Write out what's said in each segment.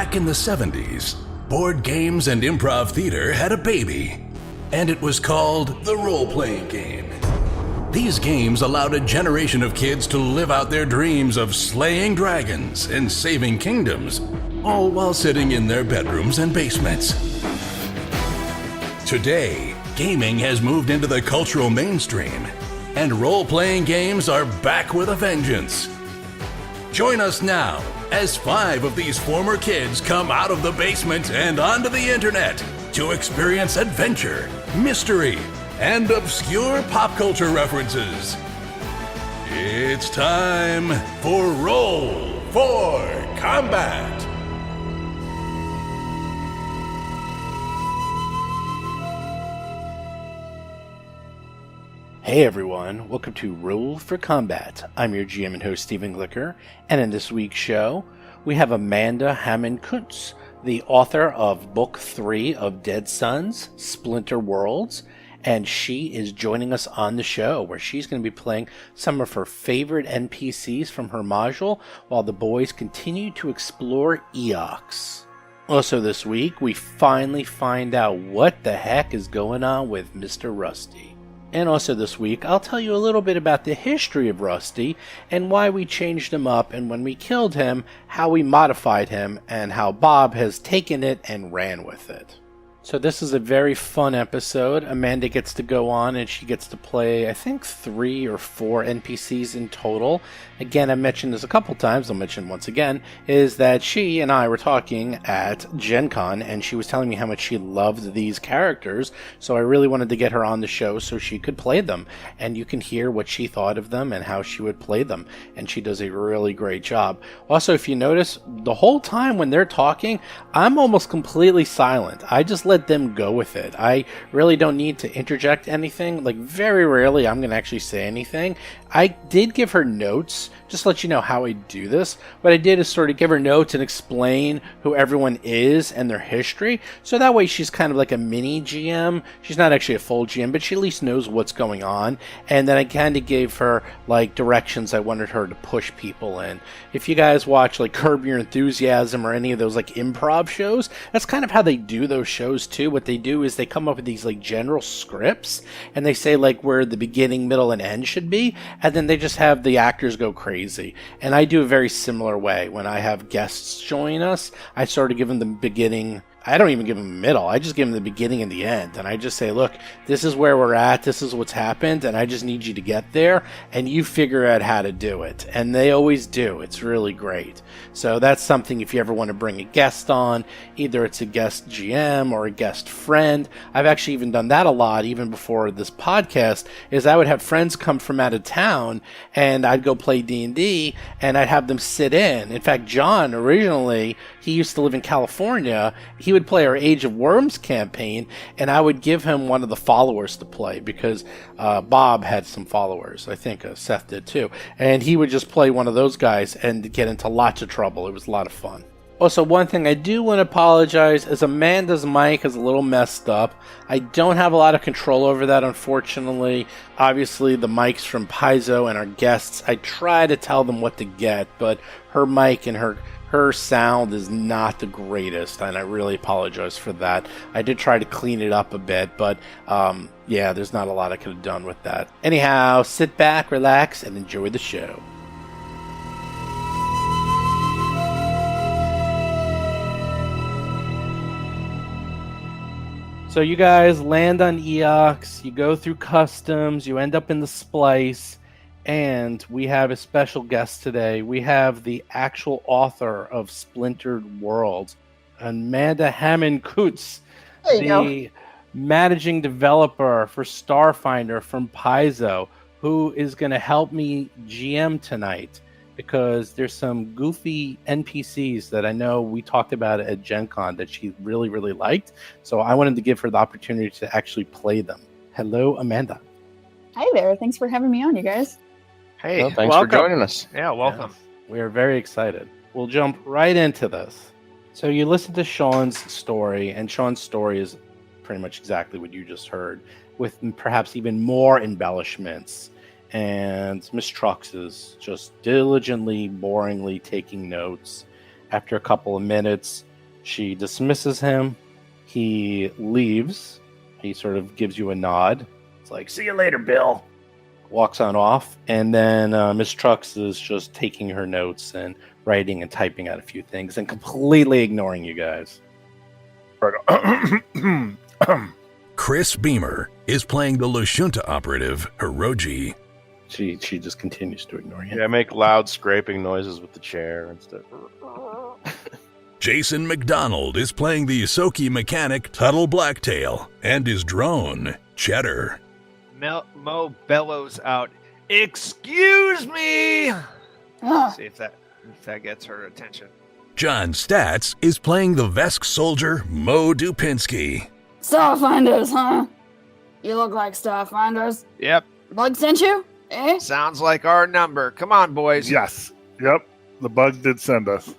Back in the 70s, board games and improv theater had a baby, and it was called the role-playing game. These games allowed a generation of kids to live out their dreams of slaying dragons and saving kingdoms, all while sitting in their bedrooms and basements. Today, gaming has moved into the cultural mainstream, and role-playing games are back with a vengeance. Join us now as 5 of these former kids come out of the basement and onto the internet to experience adventure, mystery, and obscure pop culture references. It's time for Roll for Combat! Hey everyone, welcome to Roll for Combat. I'm your GM and host Stephen Glicker, and in this week's show, we have Amanda Hamon Kunz, the author of Book 3 of Dead Sons, Splintered Worlds, and she is joining us on the show where she's going to be playing some of her favorite NPCs from her module while the boys continue to explore Eox. Also this week, we finally find out what the heck is going on with Mr. Rusty. And also this week, I'll tell you a little bit about the history of Rusty and why we changed him up, and when we killed him, how we modified him, and how Bob has taken it and ran with it. So this is a very fun episode. Amanda gets to go on and she gets to play, I think, 3 or 4 NPCs in total. Again, I mentioned this a couple times, I'll mention once again, is that she and I were talking at Gen Con and she was telling me how much she loved these characters, so I really wanted to get her on the show so she could play them. And you can hear what she thought of them and how she would play them. And she does a really great job. Also, if you notice, the whole time when they're talking, I'm almost completely silent. I just let them go with it. I really don't need to interject anything. Like, very rarely I'm going to actually say anything. I did give her notes, just to let you know how I do this. What I did is sort of give her notes and explain who everyone is and their history. So that way she's kind of like a mini GM. She's not actually a full GM, but she at least knows what's going on. And then I kind of gave her like directions I wanted her to push people in. If you guys watch like Curb Your Enthusiasm or any of those like improv shows, that's kind of how they do those shows too. What they do is they come up with these like general scripts and they say like where the beginning, middle, and end should be, and then they just have the actors go crazy. And I do a very similar way. When I have guests join us, I sort of give them the beginning. I don't even give them the middle. I just give them the beginning and the end. And I just say, look, this is where we're at. This is what's happened. And I just need you to get there. And you figure out how to do it. And they always do. It's really great. So that's something if you ever want to bring a guest on, either it's a guest GM or a guest friend. I've actually even done that a lot, even before this podcast, is I would have friends come from out of town and I'd go play D&D and I'd have them sit in. In fact, John, originally, he used to live in California. He would play our Age of Worms campaign, and I would give him one of the followers to play because Bob had some followers. I think Seth did too. And he would just play one of those guys and get into lots of trouble. It was a lot of fun. Also, one thing I do want to apologize is Amanda's mic is a little messed up. I don't have a lot of control over that, unfortunately. Obviously, the mics from Paizo and our guests, I try to tell them what to get, but her mic and her sound is not the greatest, and I really apologize for that. I did try to clean it up a bit, but yeah, there's not a lot I could have done with that. Anyhow, sit back, relax, and enjoy the show. So you guys land on Eox, you go through customs, you end up in the Splice, and we have a special guest today. We have the actual author of Splintered Worlds, Amanda Hamon Kunz, the managing developer for Starfinder from Paizo, who is going to help me GM tonight because there's some goofy NPCs that I know we talked about at Gen Con that she really, really liked. So I wanted to give her the opportunity to actually play them. Hello, Amanda. Hi there. Thanks for having me on, you guys. Hey, well, thanks for joining us. Yeah, welcome. Yeah, we are very excited. We'll jump right into this. So you listen to Sean's story, and Sean's story is pretty much exactly what you just heard, with perhaps even more embellishments. And Miss Trucks is just diligently, boringly taking notes. After a couple of minutes, She dismisses him. He leaves. He sort of gives you a nod. It's like, see you later, Bill. Walks on off. And then Miss Trucks is just taking her notes and writing and typing out a few things and completely ignoring you guys. Chris Beamer is playing the Lashunta operative, Hiroji. She just continues to ignore you. Yeah, make loud scraping noises with the chair and stuff. Jason McDonald is playing the Isoki mechanic, Tuttle Blacktail, and his drone, Cheddar. Mo bellows out, "Excuse me!" See if that gets her attention. John Statz is playing the Vesk soldier, Mo Dupinsky. Starfinders, huh? You look like Starfinders. Yep, Bug sent you? Eh? sounds like our number. Come on, boys. Yes. Yep. The bug did send us.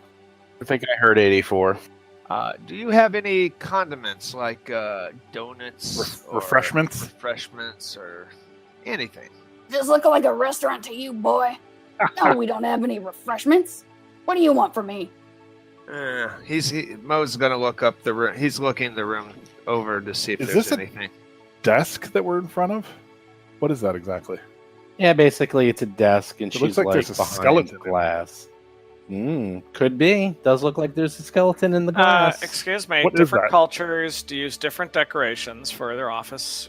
I think I heard 84. Do you have any condiments like donuts, or Refreshments? or anything? Just look like a restaurant to you, boy. No, we don't have any refreshments. What do you want from me? Mo's gonna look up the room. He's looking the room over to see if Is there's this a- anything. Desk that we're in front of? What is that exactly? Yeah, basically it's a desk and It she's looks like like there's a behind skeleton in glass. Could be. Does look like there's a skeleton in the glass. Excuse me. What is Different that? cultures use different decorations for their offices.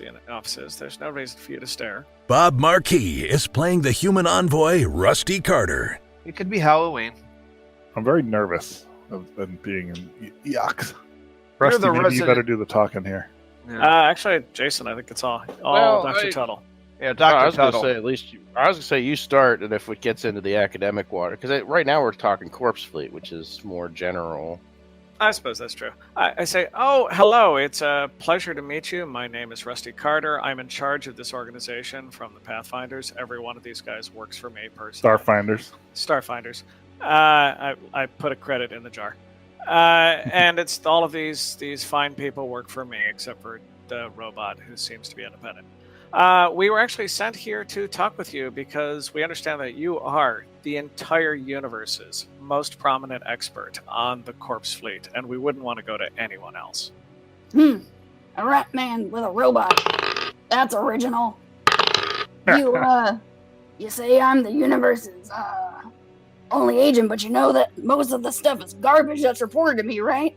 There's no reason for you to stare. Bob Marquis is playing the human envoy, Rusty Carter. It could be Halloween. I'm very nervous of being in Eox. You're Rusty, the maybe you resident- better do the talking here. Yeah, Actually, Jason, I think it's all Well, Dr. Tuttle. yeah I Dr. was going to Tuttle. say, at least I was going to say you start, and if it gets into the academic water, because right now we're talking Corpse Fleet, which is more general. I suppose that's true. I say, oh, hello. It's a pleasure to meet you. My name is Rusty Carter. I'm in charge of this organization from the Pathfinders. Every one of these guys works for me personally. Starfinders. I put a credit in the jar. And it's all of these fine people work for me, except for the robot who seems to be independent. We were actually sent here to talk with you because we understand that you are the entire universe's most prominent expert on the Corpse Fleet, and we wouldn't want to go to anyone else. A rat man with a robot. That's original. You say I'm the universe's, only agent, but you know that most of the stuff is garbage that's reported to me, right?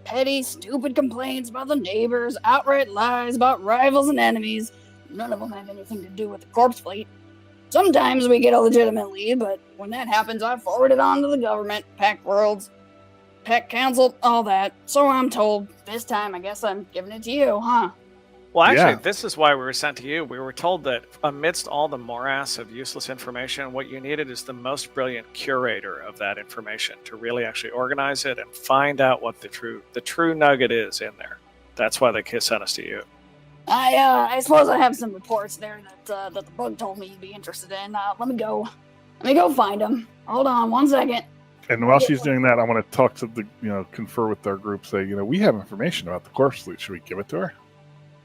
Petty, stupid complaints about the neighbors, outright lies about rivals and enemies. None of them have anything to do with the Corpse Fleet. Sometimes we get a legitimate lead, but when that happens, I forward it on to the government, Pact Worlds, Pact Council, all that. So I'm told. This time, I guess I'm giving it to you, huh? Well, actually, Yeah. this is why we were sent to you. We were told that amidst all the morass of useless information, what you needed is the most brilliant curator of that information to really actually organize it and find out what the true nugget is in there. That's why they sent us to you. I suppose I have some reports there that the bug told me you'd be interested in. Let me go find them. Hold on 1 second. And while she's doing that, I want to talk to the, confer with our group, say, we have information about the Corpse Fleet. Should we give it to her?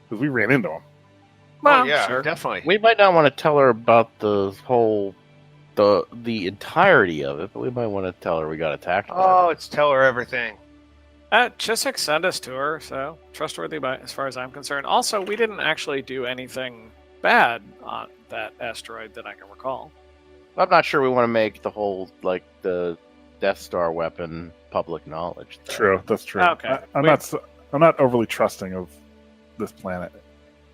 Because we ran into them. Oh yeah, sure. definitely. We might not want to tell her about the whole, the entirety of it, but we might want to tell her we got attacked. Oh, it's tell her everything. Chiswick sent us to her, so trustworthy as far as I'm concerned. Also, we didn't actually do anything bad on that asteroid that I can recall. I'm not sure we want to make the whole, the Death Star weapon public knowledge. though. True, that's true. Okay. I'm not overly trusting of this planet.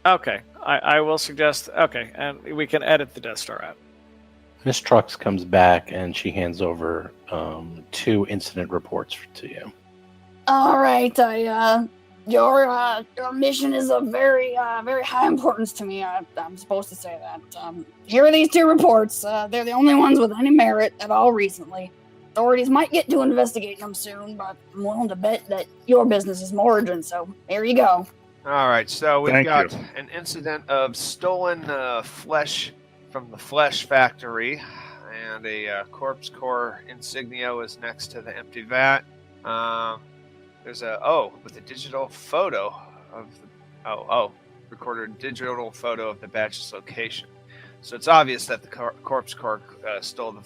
Okay, I will suggest. Okay, and we can edit the Death Star out. Miss Trucks comes back and she hands over 2 incident reports to you. All right, your mission is of very high importance to me. I'm supposed to say that. Here are these 2 reports. They're the only ones with any merit at all recently. Authorities might get to investigating them soon, but I'm willing to bet that your business is more urgent. So here you go. All right, so we've Thank got you. an incident of stolen flesh from the flesh factory, and a corpse core insignia was next to the empty vat. There's with a digital photo of recorded digital photo of the batch's location. So it's obvious that the corpse core stole the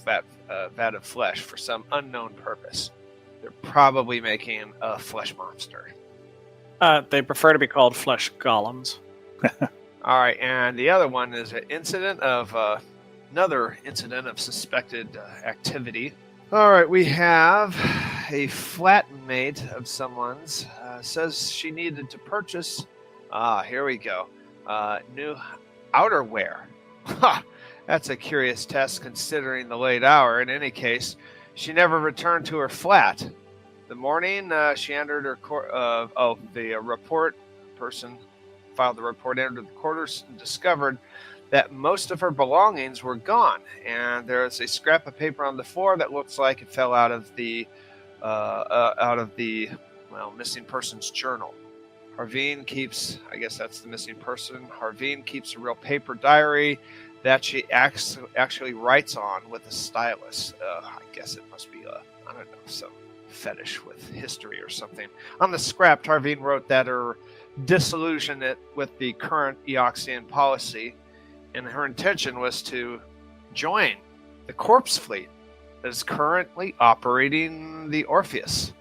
vat of flesh for some unknown purpose. they're probably making a flesh monster. They prefer to be called flesh golems. All right, and the other one is an incident of another incident of suspected activity. All right, we have a flatmate of someone's says she needed to purchase. Here we go. New outerwear. Ha! That's a curious test considering the late hour. In any case, she never returned to her flat. The morning she entered her the report person filed the report, entered the quarters, and discovered that most of her belongings were gone, and there is a scrap of paper on the floor that looks like it fell out of the missing person's journal. Harveen keeps, I guess that's the missing person. Harveen keeps a real paper diary that she actually writes on with a stylus. I guess it must be some fetish with history or something. On the scrap, Harveen wrote that her disillusionment with the current Eoxian policy, and her intention was to join the corpse fleet that is currently operating the Orpheus.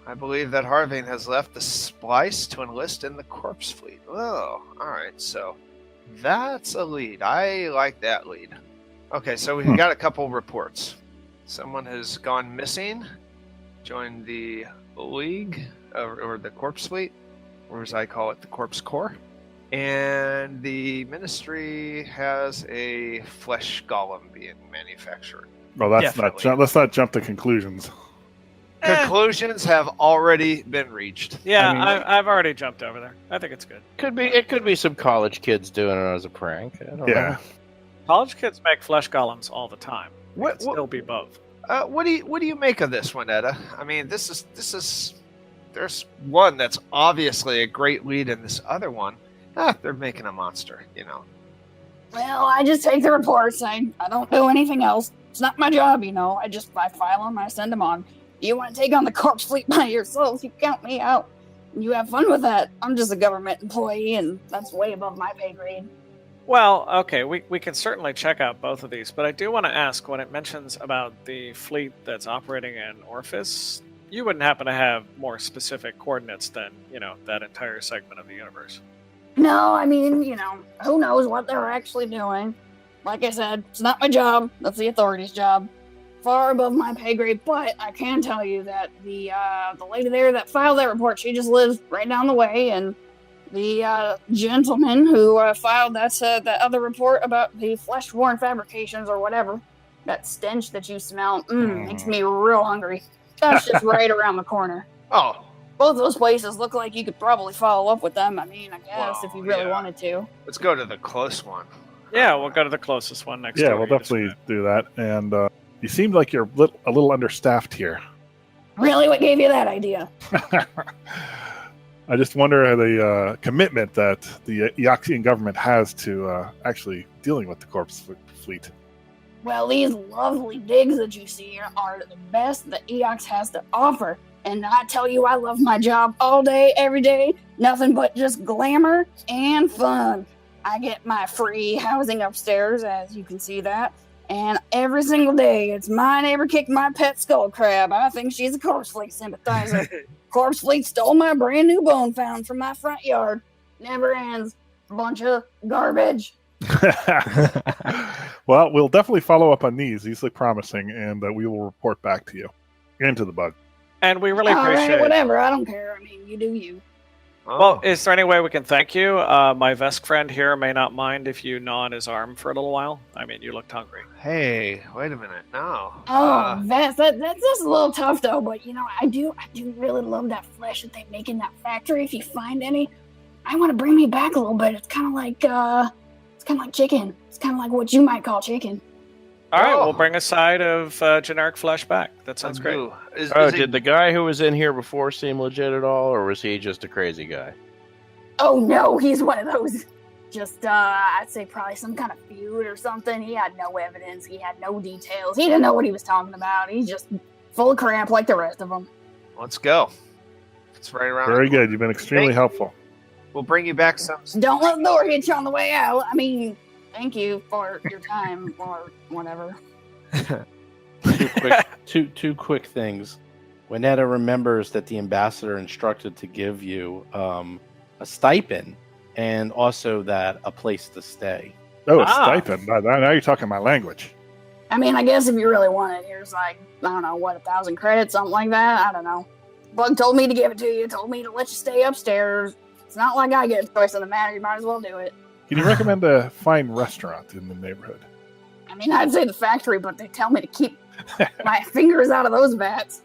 I believe that Harveen has left the splice to enlist in the corpse fleet. Oh, alright, so that's a lead. I like that lead. Okay, so we've got a couple reports. Someone has gone missing, joined the League, or the corpse fleet, or as I call it, the corpse corps. And the ministry has a flesh golem being manufactured. Well, let's not jump to conclusions. Conclusions have already been reached. Yeah, I've already jumped over there. I think it's good. It could be some college kids doing it as a prank. I don't know. College kids make flesh golems all the time. What still be both. What do you make of this one, Edda? I mean, this is there's one that's obviously a great lead, and this other one, they're making a monster, you know. Well, I just take the reports. I don't do anything else. It's not my job, you know. I file them, I send them on. You want to take on the corpse fleet by yourselves, you count me out. You have fun with that. I'm just a government employee, and that's way above my pay grade. Well, okay, we can certainly check out both of these, but I do want to ask, when it mentions about the fleet that's operating in Orpheus, you wouldn't happen to have more specific coordinates than, that entire segment of the universe. No, I mean, who knows what they're actually doing. Like I said, it's not my job. That's the authority's job. Far above my pay grade, but I can tell you that the lady there that filed that report, she just lives right down the way, and the gentleman who filed that other report about the flesh-worn fabrications or whatever, that stench that you smell, makes me real hungry. That's just right around the corner. Oh. Both those places look like you could probably follow up with them. I mean, I guess, if you really wanted to. Let's go to the close one. Yeah, we'll go to the closest one next. Yeah, we'll definitely do that. And you seem like you're a little understaffed here. Really? What gave you that idea? I just wonder the commitment that the Eoxian government has to actually dealing with the corpse fleet. Well, these lovely digs that you see here are the best that Eox has to offer. And I tell you, I love my job all day, every day. Nothing but just glamour and fun. I get my free housing upstairs, as you can see that. And every single day, it's my neighbor kicked my pet skull crab. I think she's a Corpse Fleet sympathizer. Corpse Fleet stole my brand new bone found from my front yard. Never ends. Bunch of garbage. Well, we'll definitely follow up on these. These look promising, and we will report back to you. And to the bug. And we really appreciate it. Whatever. I don't care. I mean, you do you. Oh. Well, is there any way we can thank you? My Vesk friend here may not mind if you gnaw on his arm for a little while. I mean, you looked hungry. Hey, wait a minute. No. Oh, that's just a little tough though. But I do really love that flesh that they make in that factory. If you find any, I want to bring me back a little bit. It's kind of like chicken. It's kind of like what you might call chicken. All right, we'll bring a side of generic flesh back. That sounds great. Did the guy who was in here before seem legit at all, or was he just a crazy guy? Oh no, he's one of those. Just I'd say probably some kind of feud or something. He had no evidence. He had no details. He didn't know what he was talking about. He's just full of crap like the rest of them. Let's go. It's right around. Very good. You've been extremely helpful. We'll bring you back some. Don't let the door hit you on the way out. I mean, thank you for your time or whatever. Two quick things. Winetta remembers that the ambassador instructed to give you a stipend and also that a place to stay. Oh, a Ah. stipend. Now you're talking my language. I mean, I guess if you really want it, here's like, I don't know, 1,000 credits, something like that. I don't know. Bug told me to give it to you, told me to let you stay upstairs. It's not like I get a choice in the matter. You might as well do it. Can you recommend a fine restaurant in the neighborhood? I mean, I'd say the factory, but they tell me to keep my fingers out of those vats.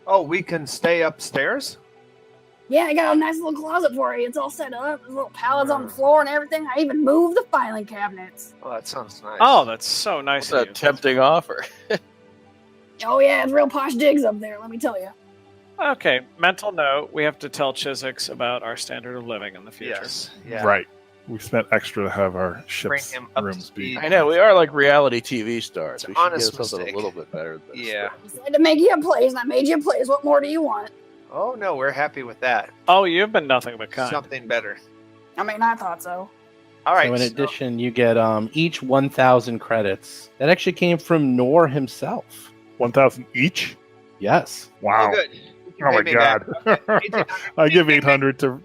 Oh, we can stay upstairs? Yeah, I got a nice little closet for you. It's all set up. There's little pallets on the floor and everything. I even moved the filing cabinets. Oh, that sounds nice. Oh, that's so nice It's of a you. tempting offer. Oh, yeah, it's real posh digs up there, let me tell you. Okay, mental note. We have to tell Chisix about our standard of living in the future. Yes. Yeah. Right. We spent extra to have our Bring ship's him up to rooms speed. be. I know, we are like reality TV stars. It's We an should get honest something mistake. a little bit better than this. Yeah. I said to make you a place, and I made you a place. What more do you want? Oh, no, we're happy with that. Oh, you've been nothing but kind. Something better. I mean, I thought so. All right. So in addition, you get each 1,000 credits. That actually came from Nor himself. 1,000 each? Yes. Wow. Oh, good. You can Oh pay my me god. back. I give 800 to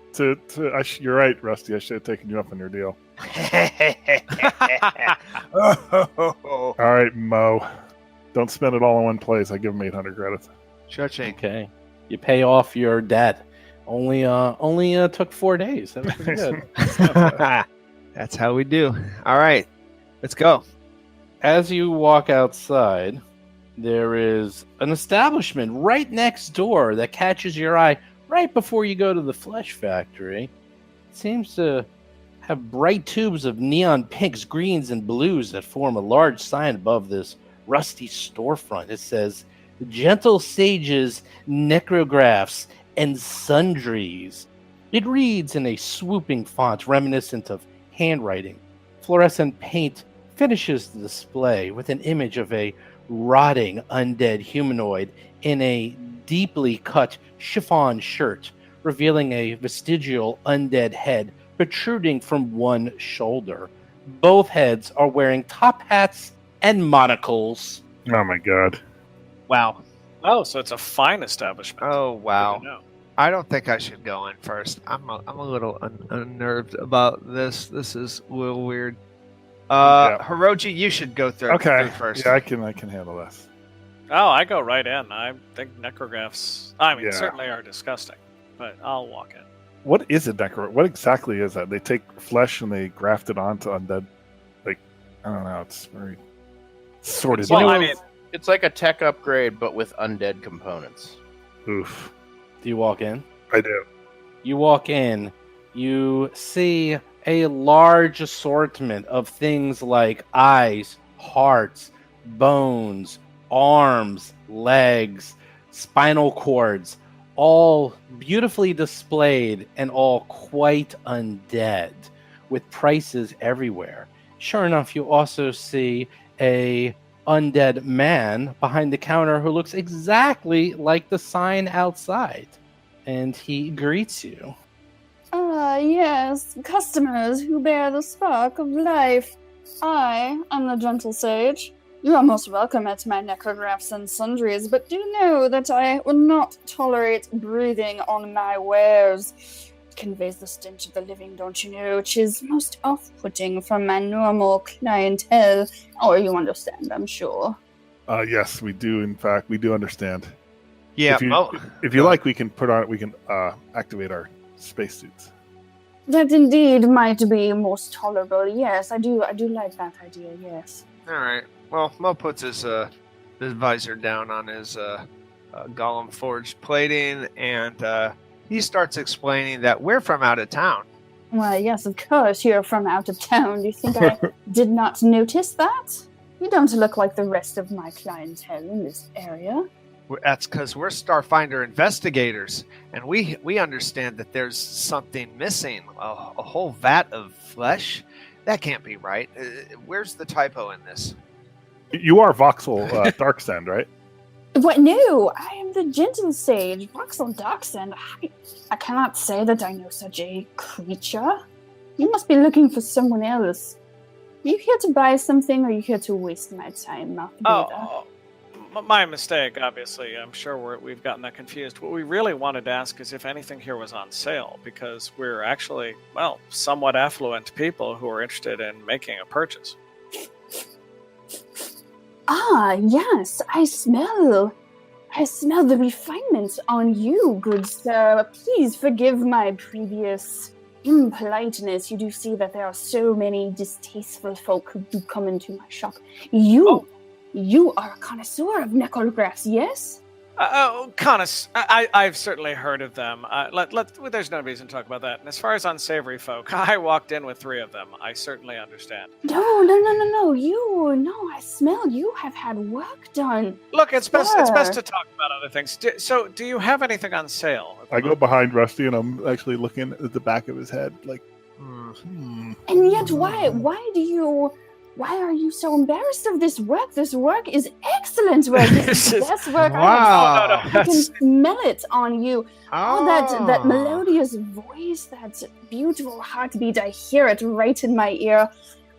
you're right, Rusty. I should have taken you up on your deal. All right, Mo. Don't spend it all in one place. I give him 800 credits. Cha-ching. Okay. You pay off your debt. Only took 4 days. That was pretty good. That's how we do. All right. Let's go. As you walk outside, there is an establishment right next door that catches your eye right before you go to the flesh factory. It seems to have bright tubes of neon pinks, greens, and blues that form a large sign above this rusty storefront. It says, Gentle Sages, Necrographs, and Sundries. It reads in a swooping font reminiscent of handwriting. Fluorescent paint finishes the display with an image of a rotting undead humanoid in a deeply cut chiffon shirt, revealing a vestigial undead head protruding from one shoulder. Both heads are wearing top hats and monocles. Oh my god. Wow. Oh, so it's a fine establishment. Oh, Good wow. to know. I don't think I should go in first. I'm a little unnerved about this. This is a little weird. Yeah. Hiroji, you should go through Okay. first. Yeah, I can handle this. Oh, I go right in. I think necrographs, Yeah. certainly are disgusting, but I'll walk in. What is a necro? What exactly is that? They take flesh and they graft it onto undead. Like, I don't know. It's very sorted. Well, know, I mean, It's like a tech upgrade, but with undead components. Oof. Do you walk in? I do. You walk in, you see a large assortment of things like eyes, hearts, bones, arms, legs, spinal cords, all beautifully displayed and all quite undead, with prices everywhere. Sure enough, you also see a undead man behind the counter who looks exactly like the sign outside. And he greets you. Ah, yes, customers who bear the spark of life. I am the gentle sage. You are most welcome at my necrographs and sundries, but do know that I will not tolerate breathing on my wares. It conveys the stench of the living, don't you know, which is most off-putting from my normal clientele. Or you understand, I'm sure. Yes, we do. In fact, we do understand. Yeah. If you like, we can activate our spacesuits. That indeed might be most tolerable. Yes, I do like that idea. Yes. All right. Well, Mo puts his visor down on his golem forged plating, and he starts explaining that we're from out of town. Well, yes, of course you're from out of town. Do you think I did not notice that? You don't look like the rest of my clientele in this area. That's because we're Starfinder investigators, and we understand that there's something missing. A whole vat of flesh? That can't be right. Where's the typo in this? You are Voxel Darksend, right? What? No, I am the gentle sage, Voxel Darksend. I cannot say that I know such a creature. You must be looking for someone else. Are you here to buy something, or are you here to waste my time? Not neither. Oh, my mistake, obviously. I'm sure we've gotten that confused. What we really wanted to ask is if anything here was on sale, because we're actually, well, somewhat affluent people who are interested in making a purchase. Ah, yes, I smell the refinement on you, good sir. Please forgive my previous impoliteness. You do see that there are so many distasteful folk who do come into my shop. You are a connoisseur of necrographs, yes? I've certainly heard of them. There's no reason to talk about that. And as far as unsavory folk, I walked in with 3 of them. I certainly understand. No. I smell you have had work done. Look, it's best Sir. to talk about other things. Do you have anything on sale? I go behind Rusty and I'm actually looking at the back of his head, like, And yet, why are you so embarrassed of this work? This work is excellent work. This is the best work Wow. I can smell it on you. Oh, that melodious voice, that beautiful heartbeat, I hear it right in my ear.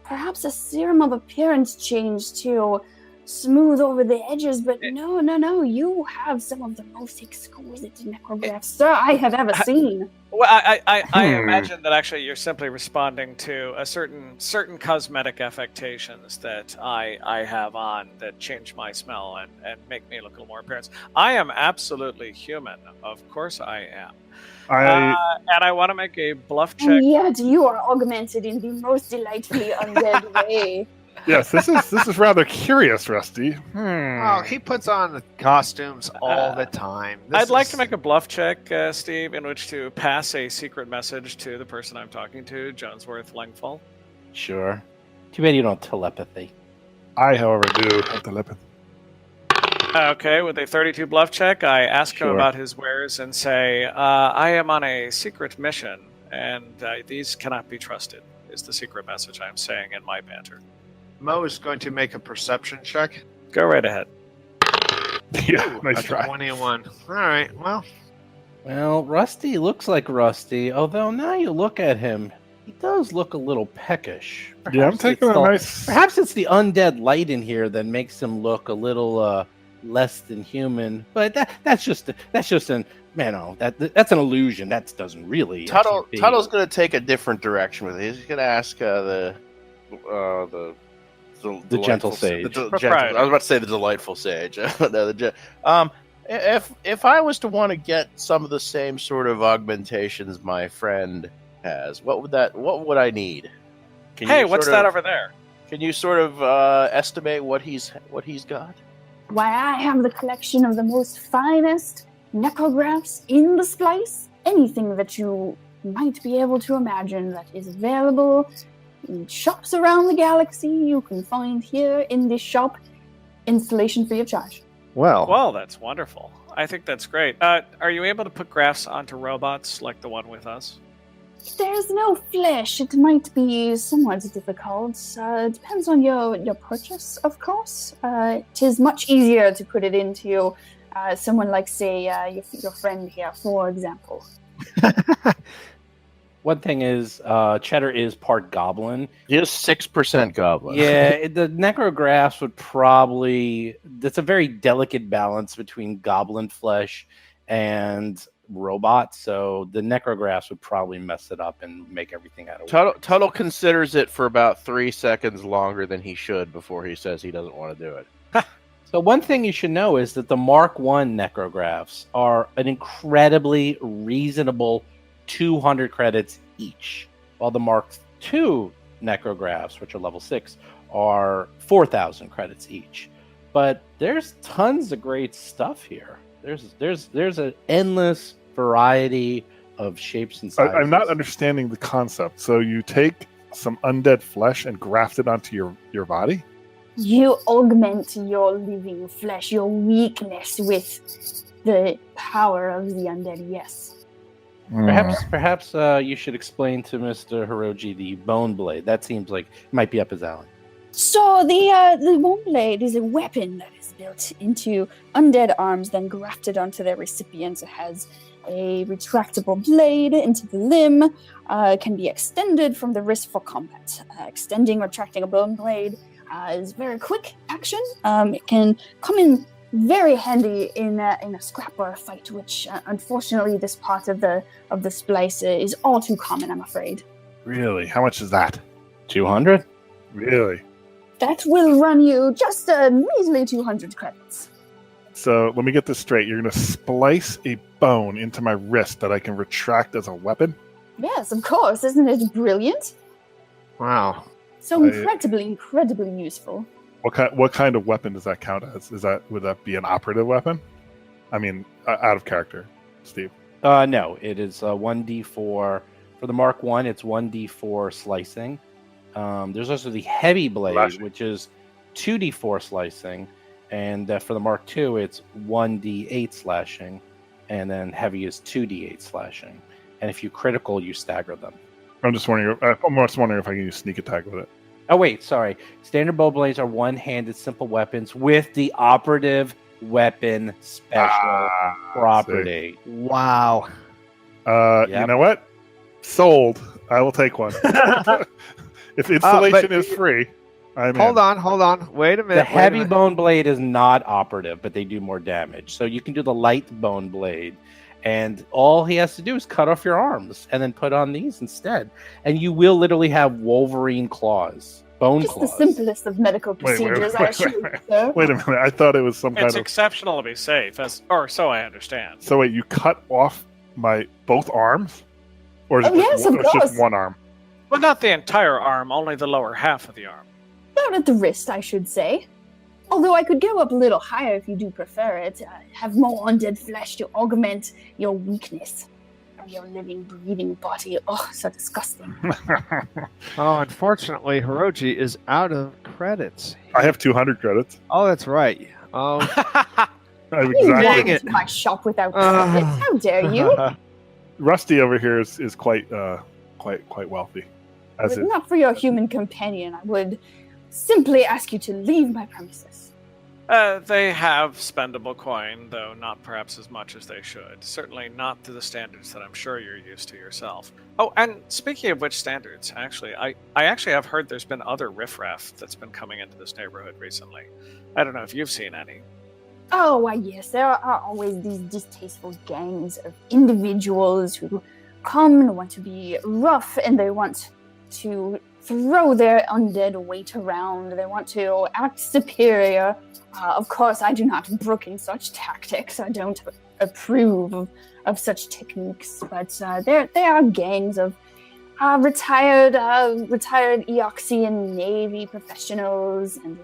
Perhaps a serum of appearance change to smooth over the edges, but no, you have some of the most exquisite necrographs, sir, I have ever seen. Well, I imagine that actually you're simply responding to a certain cosmetic affectations that I have on that change my smell and make me look a little more appearance. I am absolutely human. Of course I am. And I want to make a bluff check. And yet you are augmented in the most delightfully undead way. yes, this is rather curious, Rusty. Oh, he puts on the costumes all the time. I'd like to make a bluff check, Steve, in which to pass a secret message to the person I'm talking to, Jonesworth Langfall. Sure. Too bad you don't have telepathy. I, however, do have telepathy. Okay, with a 32 bluff check, I ask him Sure. about his wares and say, I am on a secret mission, and these cannot be trusted, is the secret message I'm saying in my banter. Mo is going to make a perception check. Go right ahead. Yeah, nice That's try. 21. All right, well, Well, Rusty looks like Rusty, although now you look at him, he does look a little peckish. Yeah, I'm taking it's a the- nice. Perhaps it's the undead light in here that makes him look a little less than human. But that's just an that's an illusion. That doesn't really. actually be. Tuttle's going to take a different direction with it. He's going to ask the gentle sage. I was about to say the delightful sage. If I was to want to get some of the same sort of augmentations my friend has, what would I need? Hey, what's that over there? Can you sort of estimate what he's got? Why, I have the collection of the most finest necrographs in the splice. Anything that you might be able to imagine that is available in shops around the galaxy, you can find here in this shop. Installation free of charge. Well, that's wonderful. I think that's great. Are you able to put graphs onto robots like the one with us? There's no flesh. It might be somewhat difficult. Depends on your purchase, of course. It is much easier to put it into someone like, say, your friend here, for example. One thing is, Cheddar is part goblin. He is 6% goblin. Yeah, the necrographs would probably. That's a very delicate balance between goblin flesh and robot, so the necrographs would probably mess it up and make everything out of work. Tuttle considers it for about 3 seconds longer than he should before he says he doesn't want to do it. So one thing you should know is that the Mark 1 necrographs are an incredibly reasonable 200 credits each, while the Mark 2 necrographs, which are level 6, are 4,000 credits each. But there's tons of great stuff here. There's an endless variety of shapes and sizes. I'm not understanding the concept. So you take some undead flesh and graft it onto your body? You augment your living flesh, your weakness, with the power of the undead, yes. Perhaps you should explain to Mr. Hiroji the bone blade. That seems like it might be up his alley. So the bone blade is a weapon that is built into undead arms, then grafted onto their recipients. It has a retractable blade into the limb, can be extended from the wrist for combat. Extending, retracting a bone blade is very quick action. It can come in very handy in a scrap or a fight, which unfortunately this part of the splice is all too common, I'm afraid. Really? How much is that? 200? Really? That will run you just a measly 200 credits. So let me get this straight. You're going to splice a bone into my wrist that I can retract as a weapon? Yes, of course. Isn't it brilliant? Wow. So incredibly useful. What kind of weapon does that count as? Would that be an operative weapon? I mean, out of character, Steve. No, it is 1d4 for the Mark 1. It's 1d4 slicing. There's also the heavy blade, Slashing. which is 2d4 slicing, and for the Mark 2, it's 1d8 slashing, and then heavy is 2d8 slashing. And if you critical, you stagger them. I'm just wondering if I can use sneak attack with it. Oh wait, sorry. Standard bow blades are one-handed simple weapons with the operative weapon special property. Wow. Yep. You know what? Sold. I will take one. If installation is free, I'm Hold in. on. Wait a minute. The heavy bone blade is not operative, but they do more damage. So you can do the light bone blade, and all he has to do is cut off your arms and then put on these instead. And you will literally have Wolverine claws, bone Just claws. the simplest of medical procedures, I assume, sir. Wait a minute. I thought it was some kind It's of. exceptional to be safe, or so I understand. So wait, you cut off my both arms, or is Oh, yes, of it's course. just one arm? Well, not the entire arm, only the lower half of the arm. About at the wrist, I should say. Although I could go up a little higher if you do prefer it. Have more undead flesh to augment your weakness. Or your living, breathing body. Oh, so disgusting. Oh, unfortunately, Hiroji is out of credits. I have 200 credits. Oh, that's right. Oh, I have You exactly. walk into my shop without credits. How dare you? Rusty over here is quite wealthy. As But is. not for your human companion. I would simply ask you to leave my premises. They have spendable coin, though not perhaps as much as they should. Certainly not to the standards that I'm sure you're used to yourself. Oh, and speaking of which standards, actually, I actually have heard there's been other riffraff that's been coming into this neighborhood recently. I don't know if you've seen any. Oh, why, yes, there are always these distasteful gangs of individuals who come and want to be rough, and they want to throw their undead weight around. They want to act superior. Of course, I do not brook in such tactics. I don't approve of such techniques, but there are gangs of retired Eoxian Navy professionals and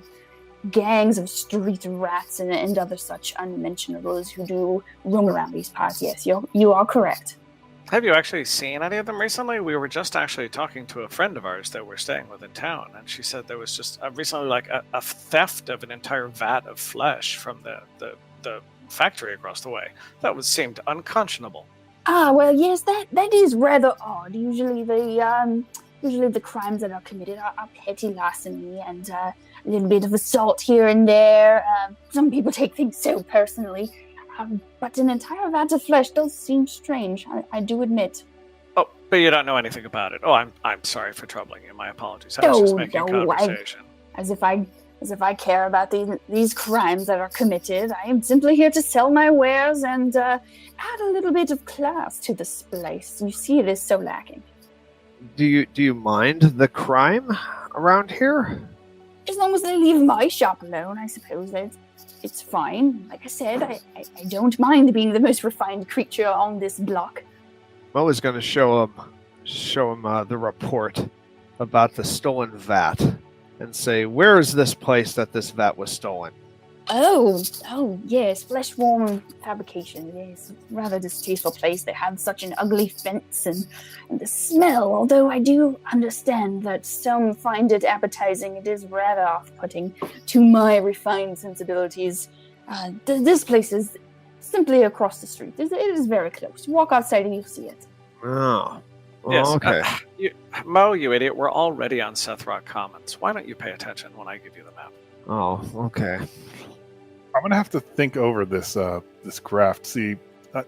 gangs of street rats and other such unmentionables who do roam around these parts. Yes, you are correct. Have you actually seen any of them recently? We were just actually talking to a friend of ours that we're staying with in town, and she said there was just recently like a theft of an entire vat of flesh from the factory across the way. That seemed unconscionable. Ah, well, yes, that is rather odd. Usually the crimes that are committed are petty larceny and a little bit of assault here and there. Some people take things so personally. But an entire vat of flesh does seem strange, I do admit. Oh, but you don't know anything about it. Oh, I'm sorry for troubling you. My apologies. I was just making conversation. As if I care about these crimes that are committed. I am simply here to sell my wares and add a little bit of class to this place. You see, it is so lacking. do you mind the crime around here? As long as they leave my shop alone, I suppose it's fine. Like I said, I don't mind being the most refined creature on this block. Mo is going to show him the report about the stolen vat and say, where is this place that this vat was stolen? Oh, yes, Fleshworm Fabrication. Yes, rather distasteful place. They have such an ugly fence and the smell. Although I do understand that some find it appetizing, it is rather off-putting to my refined sensibilities. This place is simply across the street. It is very close. Walk outside and you'll see it. Oh, Yes. okay. Mo, you idiot, we're already on Seth Rock Commons. Why don't you pay attention when I give you the map? Oh, okay. I'm gonna have to think over this craft. See,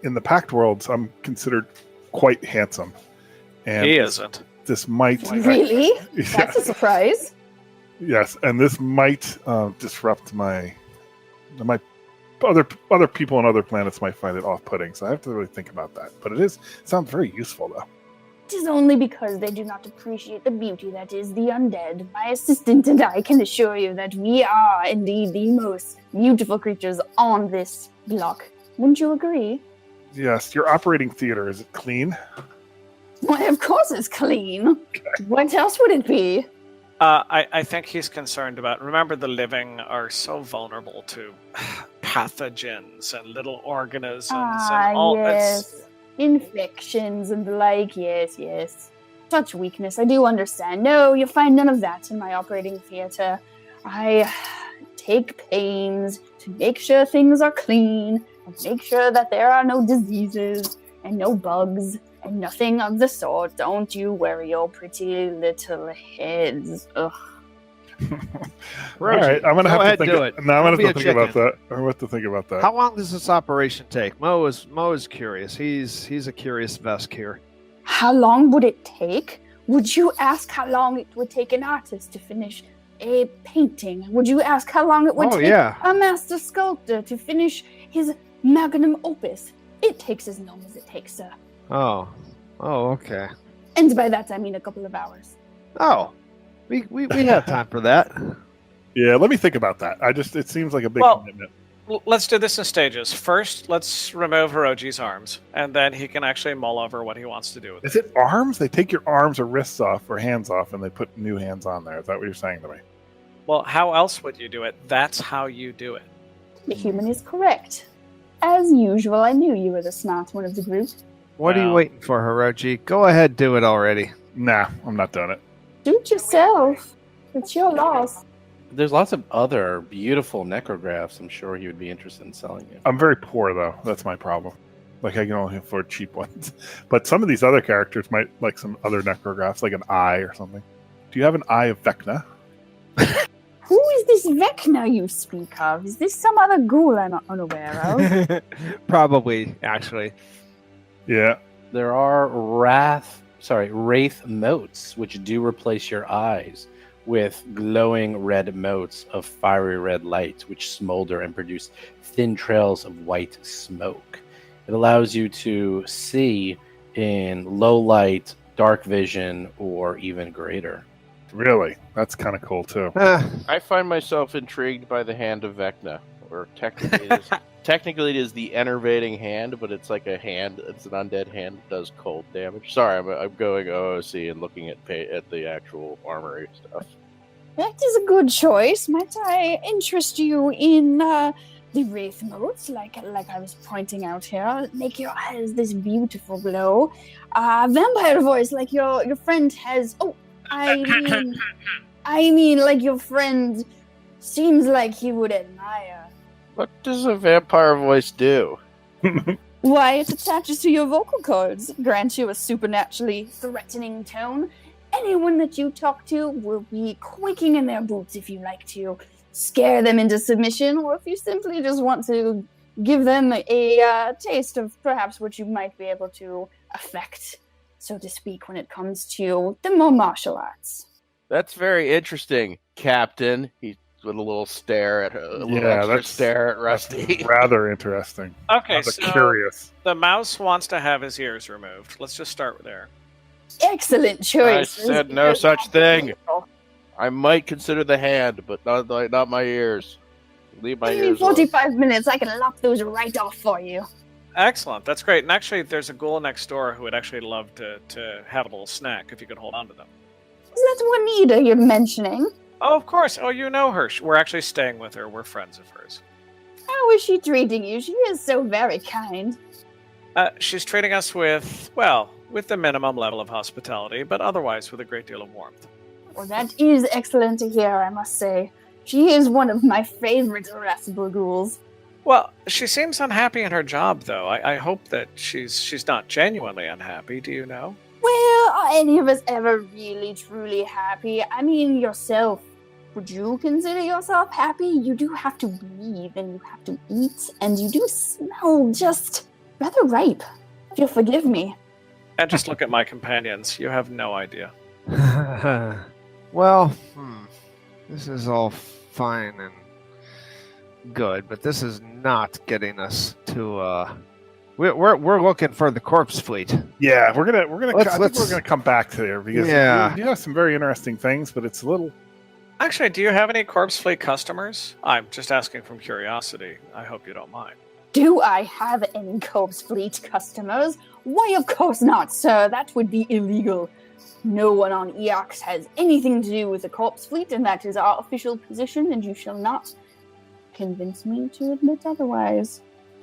in the Pact Worlds, I'm considered quite handsome, and He isn't. this might Really? That's a surprise. yes, and this might disrupt my. It might other people on other planets might find it off-putting, so I have to really think about that. But it sounds very useful, though. It is only because they do not appreciate the beauty that is the undead. My assistant and I can assure you that we are indeed the most beautiful creatures on this block. Wouldn't you agree? Yes, your operating theater, is it clean? Why, of course it's clean. What else would it be? I think he's concerned about. Remember, the living are so vulnerable to pathogens and little organisms and all. Yes. Infections and the like, yes. Such weakness, I do understand. No, you'll find none of that in my operating theater. I take pains to make sure things are clean, and make sure that there are no diseases, and no bugs, and nothing of the sort. Don't you worry your pretty little heads. Ugh. All right, I'm gonna have to think. Now I'm gonna have to think about that. I'm gonna have to think about that. How long does this operation take? Mo is curious. He's a curious Vesk here. How long would it take? Would you ask how long it would take an artist to finish a painting? Would you ask how long it would take a master sculptor to finish his magnum opus? It takes as long as it takes, sir. Oh, okay. And by that I mean a couple of hours. Oh, we have time for that. Yeah, let me think about that. It seems like a big commitment. Let's do this in stages. First, let's remove Hiroji's arms, and then he can actually mull over what he wants to do with it. Is it arms? They take your arms or wrists off or hands off, and they put new hands on there. Is that what you're saying to me? Well, how else would you do it? That's how you do it. The human is correct. As usual, I knew you were the smart one of the group. What are you waiting for, Hiroji? Go ahead, do it already. Nah, I'm not doing it. Do it yourself. It's your loss. There's lots of other beautiful necrographs. I'm sure he would be interested in selling it. I'm very poor, though. That's my problem. Like, I can only afford cheap ones. But some of these other characters might like some other necrographs, like an eye or something. Do you have an eye of Vecna? Who is this Vecna you speak of? Is this some other ghoul I'm unaware of? Probably, actually. Yeah. There are wraith motes, which do replace your eyes with glowing red motes of fiery red light, which smolder and produce thin trails of white smoke. It allows you to see in low light, dark vision, or even greater. Really? That's kind of cool, too. I find myself intrigued by the hand of Vecna, or technically it is the enervating hand, but it's like a hand. It's an undead hand that does cold damage. Sorry, I'm going OOC and looking at the actual armory stuff. That is a good choice. Might I interest you in the wraith motes, like I was pointing out here? Make your eyes this beautiful glow. Vampire voice, like your friend has. Oh, I mean, like your friend seems like he would admire. What does a vampire voice do? Why, it attaches to your vocal cords, grants you a supernaturally threatening tone. Anyone that you talk to will be quaking in their boots if you like to scare them into submission, or if you simply just want to give them a taste of perhaps what you might be able to affect, so to speak, when it comes to the more martial arts. That's very interesting, Captain. He's with a little stare at stare at Rusty. That's rather interesting. Okay, so curious. The mouse wants to have his ears removed. Let's just start there. Excellent choice. I said no such thing. I might consider the hand, but not my ears. Leave my Give me ears 45 minutes. I can lop those right off for you. Excellent. That's great. And actually, there's a ghoul next door who would actually love to have a little snack if you could hold on to them. Is that Juanita you're mentioning? Oh, of course. Oh, you know her. We're actually staying with her. We're friends of hers. How is she treating you? She is so very kind. She's treating us with the minimum level of hospitality, but otherwise with a great deal of warmth. Well, that is excellent to hear, I must say. She is one of my favorite irascible ghouls. Well, she seems unhappy in her job, though. I hope that she's not genuinely unhappy. Do you know? Well, are any of us ever really, truly happy? I mean, yourself. Would you consider yourself happy? You do have to breathe, and you have to eat, and you do smell just rather ripe, if you'll forgive me. And just look at my companions. You have no idea. Well, this is all fine and good, but this is not getting us to. We're looking for the corpse fleet. Yeah, we're gonna. I think Let's- we're gonna come back to there because Yeah. you have some very interesting things, but it's a little. Actually, do you have any Corpse Fleet customers? I'm just asking from curiosity. I hope you don't mind. Do I have any Corpse Fleet customers? Why, of course not, sir. That would be illegal. No one on Eox has anything to do with the Corpse Fleet, and that is our official position, and you shall not convince me to admit otherwise.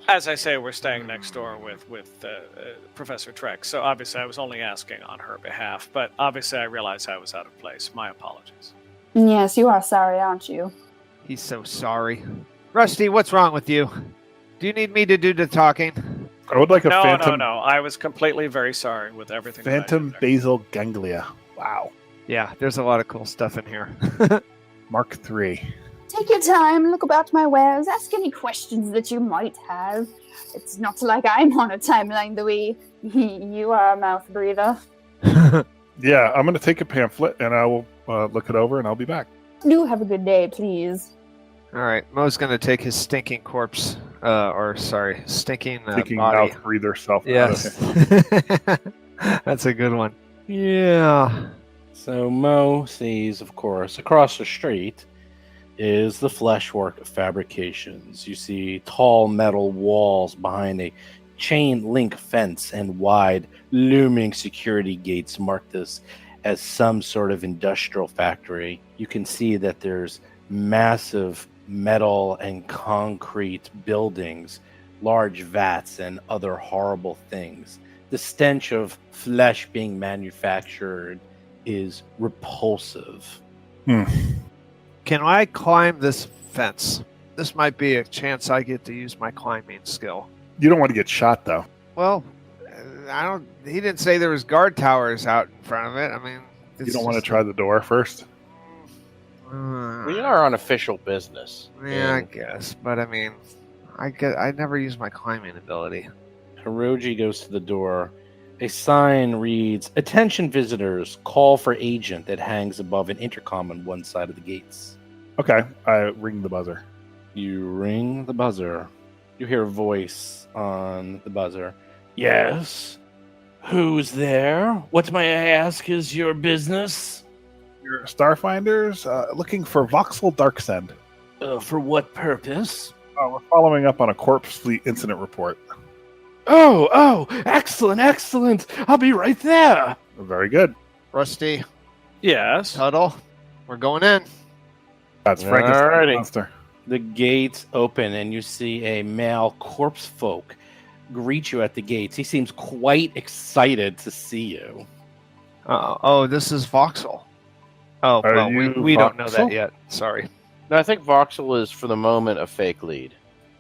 As I say, we're staying next door with Professor Trek, so obviously I was only asking on her behalf, but obviously I realized I was out of place. My apologies. Yes, you are sorry, aren't you? He's so sorry. Rusty, what's wrong with you? Do you need me to do the talking? I would like a No, phantom. no. I was completely very sorry with everything. that I did Phantom there. basal ganglia. Wow. Yeah, there's a lot of cool stuff in here. Mark III. Take your time, look about my wares, ask any questions that you might have. It's not like I'm on a timeline the way you are a mouth breather. Yeah, I'm gonna take a pamphlet and I will look it over and I'll be back. Do have a good day, please. All right, Mo's gonna take his stinking corpse, stinking Thinking body. mouth breather self. Yes, Okay. that's a good one. Yeah. So Mo sees, of course, across the street is the Fleshwork Fabrications. You see tall metal walls behind a chain link fence and wide looming security gates mark this as some sort of industrial factory. You can see that there's massive metal and concrete buildings, large vats, and other horrible things. The stench of flesh being manufactured is repulsive. Can I climb this fence? This might be a chance I get to use my climbing skill. You don't want to get shot though. Well, I don't. He didn't say there was guard towers out in front of it. I mean, You don't want to try the door first. We are on official business. Yeah, I And guess. But I mean, I never use my climbing ability. Hiroji goes to the door. A sign reads, "Attention visitors, call for agent," that hangs above an intercom on one side of the gates. Okay, I ring the buzzer. You ring the buzzer. You hear a voice on the buzzer. Yes? Who's there? What may I ask is your business? Your Starfinders looking for Voxel Darksend. For what purpose? We're following up on a corpse fleet incident report. Oh, excellent. I'll be right there. Very good. Rusty, Yes. Tuttle, we're going in. That's Frankenstein Alrighty. monster. The gates open and you see a male corpse folk greet you at the gates. He seems quite excited to see you. Oh, this is Voxel. Oh, Are well, you we don't know Voxel? that yet. Sorry. No, I think Voxel is for the moment a fake lead.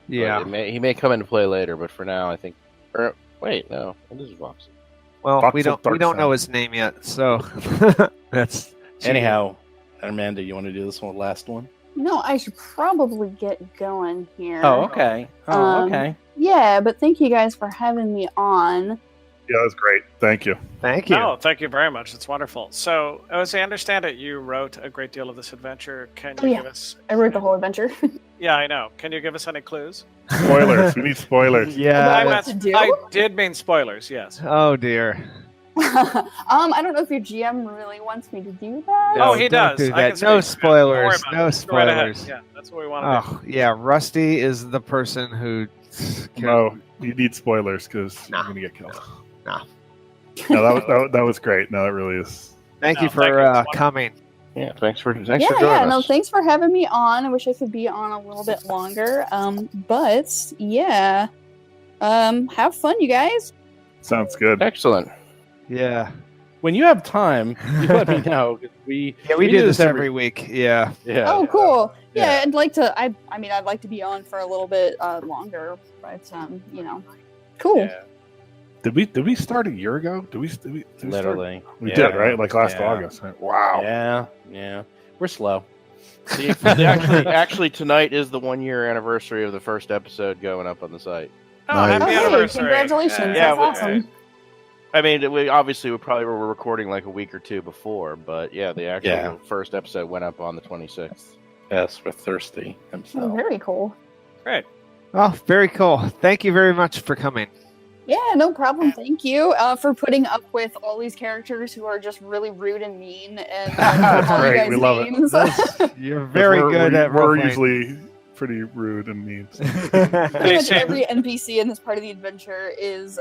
Yeah. He may come into play later, but for now, I think. Or wait, no, it is Voxel. Well, we Voxel don't know Darkside. his name yet, so that's Anyhow, Amanda, you want to do this one last one? No, I should probably get going here. Oh, okay. Okay. Yeah, but thank you guys for having me on. Yeah, that's great. Thank you. Thank you. No, thank you very much. It's wonderful. So, as I understand it, you wrote a great deal of this adventure. Can you Oh, yeah. give us? I wrote the whole adventure. Yeah, I know. Can you give us any clues? Spoilers. We need spoilers. Yeah. I, what to do? I did mean spoilers. Yes. Oh dear. I don't know if your GM really wants me to do that. No, Oh, he don't does. do I that. can see No it. spoilers. Don't worry about No it. Go right ahead. spoilers. Yeah, that's what we want to do. Oh yeah, Rusty is the person who. No, you need spoilers because Nah. you're gonna get killed. Nah. No, that was great. No, it really is. Thank No, you thank for you. It's wonderful. coming. Yeah, thanks for Yeah, joining no, us. thanks for having me on. I wish I could be on a little bit longer. But yeah. Have fun, you guys. Sounds good. Excellent. Yeah. When you have time, you let me know. 'Cause we do this every week. Yeah. Yeah. Oh, cool. Yeah, Yeah. I'd like to. I mean, I'd like to be on for a little bit longer. But cool. Yeah, Did we start a year ago? Did we start? literally. We Yeah. did, right? Like last Yeah. August. Right? Wow. Yeah. We're slow. Actually, tonight is the 1-year anniversary of the first episode going up on the site. Oh, Nice. happy Oh, hey, anniversary! congratulations. Yeah, That's we- awesome. I mean, we obviously were recording like a week or two before, but yeah, the actual Yeah. first episode went up on the 26th. Yes, we're thirsty Oh, himself. very cool. Great. Oh, very cool. Thank you very much for coming. Yeah, no problem. Thank you for putting up with all these characters who are just really rude and mean and That's call you great. guys We love it. names. You're very good at We're role-playing. usually pretty rude and mean. Pretty much every NPC in this part of the adventure is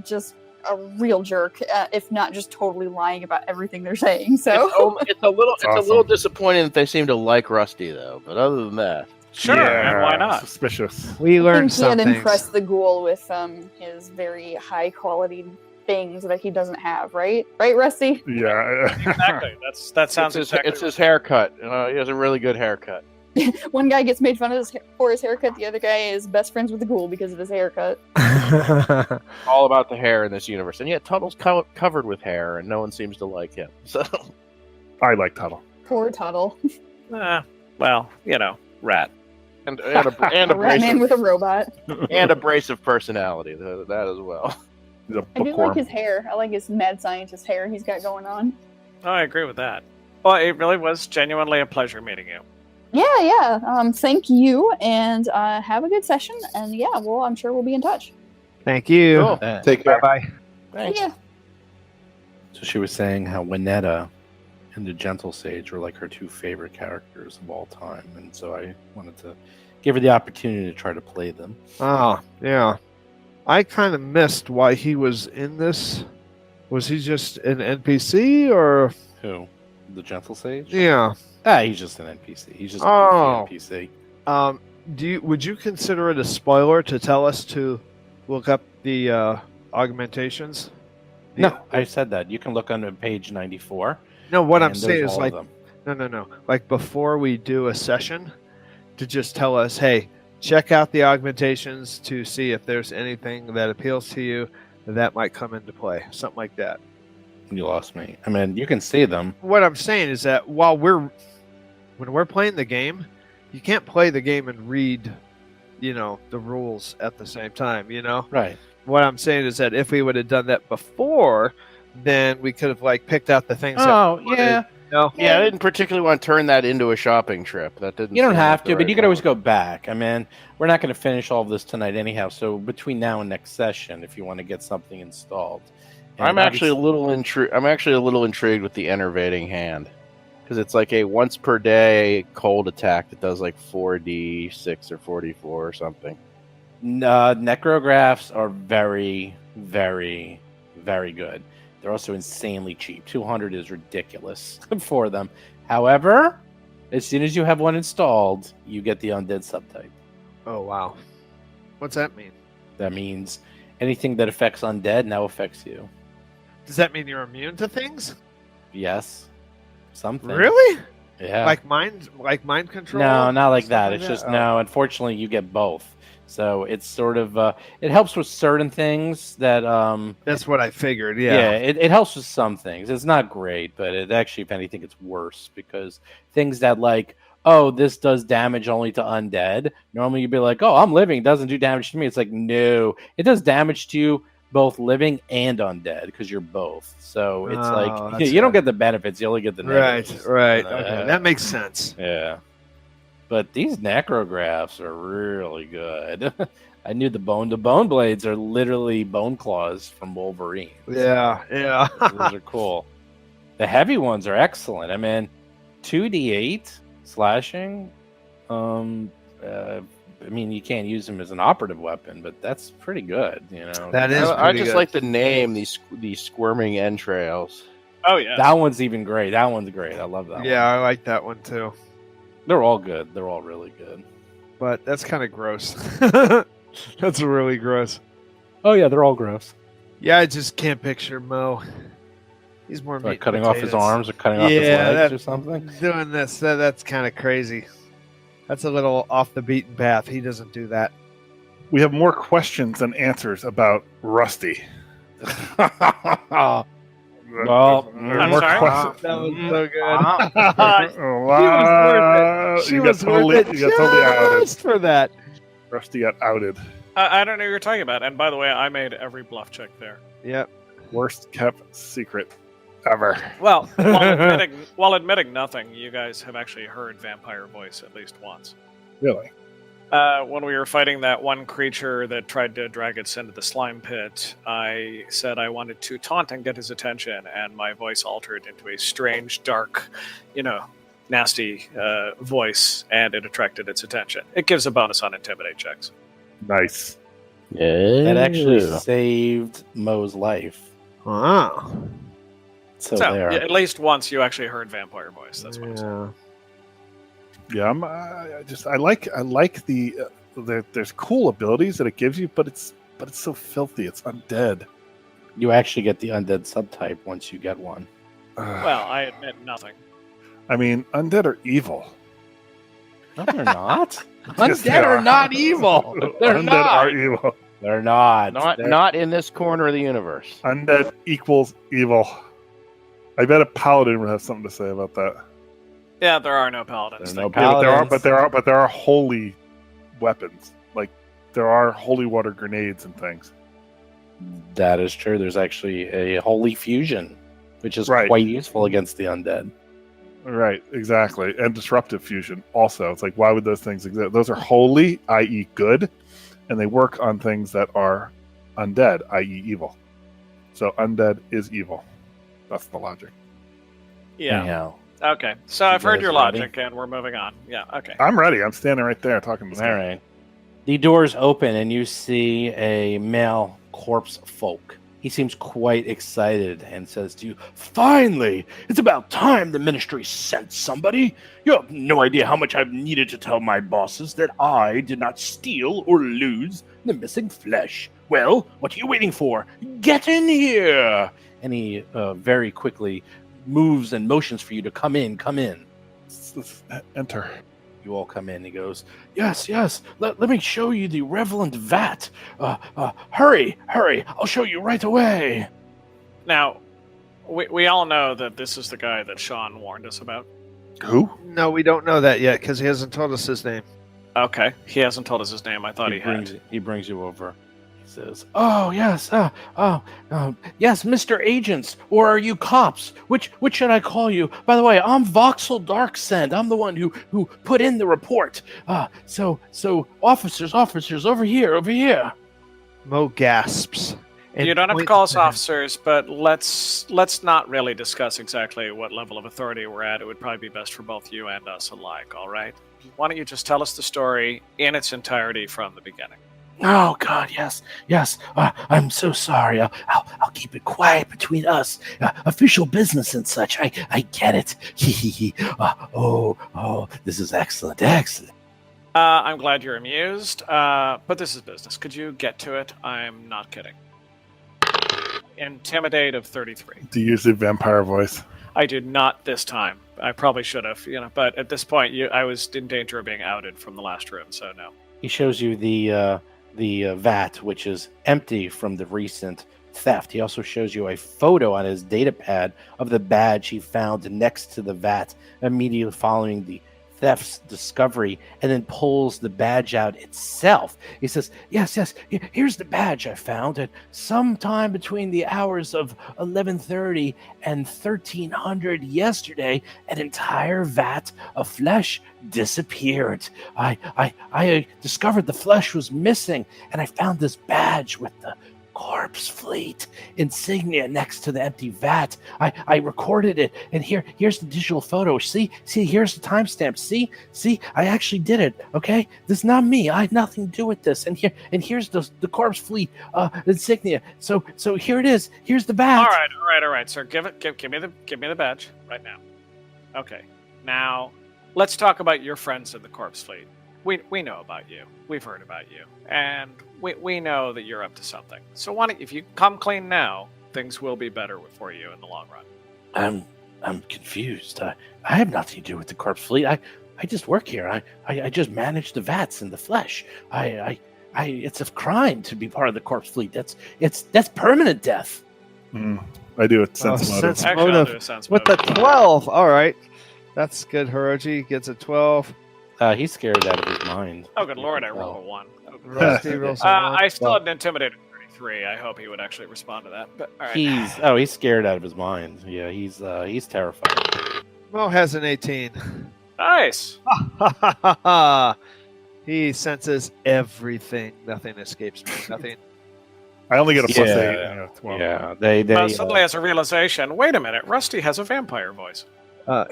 just a real jerk, if not just totally lying about everything they're saying. So It's a little awesome. disappointing that they seem to like Rusty though. But other than that, Sure, and why not? Suspicious. We I learned think he had something. impressed the ghoul with his very high quality things that he doesn't have, right? Right, Rusty? Yeah. Exactly. That sounds exactly. it's his haircut. He has a really good haircut. One guy gets made fun of for his haircut. The other guy is best friends with the ghoul because of his haircut. All about the hair in this universe, and yet Tuttle's covered with hair, and no one seems to like him. So I like Tuttle. Poor Tuttle. Well, rat. and A rat man with a robot. and abrasive personality that as well. He's a I do like bookworm. his hair. I like his mad scientist hair he's got going on. Oh, I agree with that. Well, it really was genuinely a pleasure meeting you. Yeah. Thank you, and have a good session. And yeah, well, I'm sure we'll be in touch. Thank you. Cool. Take Bye bye. Thanks. Yeah. So she was saying how Winetta and the Gentle Sage were like her two favorite characters of all time, and so I wanted to give her the opportunity to try to play them. Oh, yeah. I kind of missed why he was in this. Was he just an NPC or? Who? The Gentle Sage? Yeah. He's just an NPC. He's just Oh. a goofy NPC. Would you consider it a spoiler to tell us to look up the augmentations? No, I said that. You can look on page 94. No, what I'm and there's saying is all like of them. no. Like before we do a session, to just tell us, hey, check out the augmentations to see if there's anything that appeals to you that might come into play. Something like that. You lost me. I mean, you can see them. What I'm saying is that when we're playing the game, you can't play the game and read, the rules at the same time, Right. What I'm saying is that if we would have done that before, then we could have picked out the things Oh, that we yeah. wanted, No. Yeah, I didn't particularly want to turn that into a shopping trip. That didn't. You don't seem have like to, the but right you could always move. go back. I mean, we're not going to finish all of this tonight anyhow. So between now and next session, if you want to get something installed, and I'm actually a obviously- little intrigued. I'm actually a little intrigued with the enervating hand because it's like a once per day cold attack that does like 4d6 or 44 or something. necrographs are very, very, very good. They're also insanely cheap. 200 is ridiculous for them. However, as soon as you have one installed, you get the undead subtype. Oh, wow. What's that mean? That means anything that affects undead now affects you. Does that mean you're immune to things? Yes. Something. Really? Yeah. Like mind control? No, not like Stuff that. like It's just Oh. no. Unfortunately, you get both. So it's sort of it helps with certain things that That's what I figured. yeah, Yeah. it helps with some things. It's not great, but it actually, if anything, it's worse because things that like, oh, this does damage only to undead. Normally, you'd be like, oh, I'm living, it doesn't do damage to me. It's like, no, it does damage to you both living and undead because you're both. So it's Oh, like that's you don't good. get the benefits, you only get the Right. negatives. Right. Uh, Okay. That makes sense. Yeah. But these necrographs are really good. I knew the bone blades are literally bone claws from Wolverine. Yeah. Yeah. Those are cool. The heavy ones are excellent. I mean, 2d8 slashing. I mean, you can't use them as an operative weapon, but that's pretty good. You know, That is I pretty just good. like the name these squirming entrails. Oh yeah. that one's even great. That one's great. I love that. Yeah, one. I like that one too. They're all good. They're all really good. But that's kind of gross. That's really gross. Oh yeah, they're all gross. Yeah, I just can't picture Mo. He's more Like meat cutting and off his potatoes. arms or cutting off his Yeah, legs that- or something. Doing this, that's kind of crazy. That's a little off the beaten path. He doesn't do that. We have more questions than answers about Rusty. Well, I'm More sorry? questions. That was so good. Wow. She You was got totally, worth it you got totally outed. just for that. Rusty got outed. I don't know what you're talking about. And by the way, I made every bluff check there. Yep. Worst kept secret ever. Well, while admitting nothing, you guys have actually heard vampire voice at least once. Really? When we were fighting that one creature that tried to drag us into the slime pit, I said I wanted to taunt and get his attention, and my voice altered into a strange, dark, nasty voice, and it attracted its attention. It gives a bonus on intimidate checks. Nice. That actually saved Mo's life. Wow. So So, there. yeah, at least once you actually heard vampire voice. That's what I'm saying. Yeah, I like the there's cool abilities that it gives you, but it's so filthy. It's undead. You actually get the undead subtype once you get one. Well, I admit nothing. I mean, undead are evil. No, they're not. Yes, they Undead are are. not evil. They're Undead not. are evil. They're not. Not in this corner of the universe. Undead equals evil. I bet a paladin would have something to say about that. Yeah, there are no paladins. There are no Thank you. Yeah, paladins. but there are holy weapons. Like there are holy water grenades and things. That is true. There's actually a holy fusion, which is Right. quite useful against the undead. Right, exactly. And disruptive fusion also. It's like, why would those things exist? Those are holy, i.e. good, and they work on things that are undead, i.e. evil. So undead is evil. That's the logic. Yeah. Anyhow, Okay. So I've heard guys your ready? logic, and we're moving on. Yeah. Okay. I'm ready. I'm standing right there talking to this all guy. right. The doors open, and you see a male corpse folk. He seems quite excited and says to you, "Finally! It's about time the ministry sent somebody. You have no idea how much I've needed to tell my bosses that I did not steal or lose the missing flesh. Well, what are you waiting for? Get in here!" And he very quickly moves and motions for you to come in. Let's enter. You all come in. He goes, yes. Let me show you the Revelant Vat. Hurry. I'll show you right away. Now, we all know that this is the guy that Sean warned us about. Who? No, we don't know that yet because he hasn't told us his name. Okay. He hasn't told us his name. I thought he had. He brings you over. He says, oh, yes. Yes, Mr. Agents. Or are you cops? Which should I call you? By the way, I'm Voxel Darksend. I'm the one who put in the report. So officers, over here. Mo gasps. and You don't have to points call us to him. officers, but let's not really discuss exactly what level of authority we're at. It would probably be best for both you and us alike, all right? Why don't you just tell us the story in its entirety from the beginning? Oh God, yes. I'm so sorry. I'll keep it quiet between us. Official business and such. I get it. This is excellent. I'm glad you're amused, but this is business. Could you get to it? I'm not kidding. Intimidate of 33. Do you use the vampire voice? I did not this time. I probably should have, but at this point, I was in danger of being outed from the last room, so no. He shows you the vat, which is empty from the recent theft. He also shows you a photo on his data pad of the badge he found next to the vat immediately following the theft's discovery, and then pulls the badge out itself. He says, yes, here's the badge I found at sometime between the hours of 11:30 and 1300 yesterday. An entire vat of flesh disappeared. I discovered the flesh was missing, and I found this badge with the corpse fleet insignia next to the empty vat. I recorded it, and here's the digital photo. See, here's the timestamp. See, I actually did it. Okay, this is not me. I had nothing to do with this. And here's the corpse fleet insignia. So here it is. Here's the badge. All right, sir. Give me the badge right now. Okay. Now, let's talk about your friends in the corpse fleet. We know about you. We've heard about you. And we know that you're up to something. So why don't, if you come clean now, things will be better for you in the long run. I'm confused. I have nothing to do with the corpse fleet. I just work here. I just manage the vats and the flesh. It's a crime to be part of the corpse fleet. That's permanent death. I do it sense motive. sense Actually, I'll motive do a sense with the motive. 12. All right, that's good. Hiroji gets a 12. He's scared out of his mind. Oh, good lord, I rolled a 1. Rusty rolls a 1. I still had an intimidated 33. I hope he would actually respond to that. But all right. He's scared out of his mind. Yeah, he's terrified. Mo has an 18. Nice. He He senses everything. Nothing escapes me. Nothing. I only get a +8. Yeah. You know, 12. Yeah, they Suddenly has a realization. Wait a minute, Rusty has a vampire voice.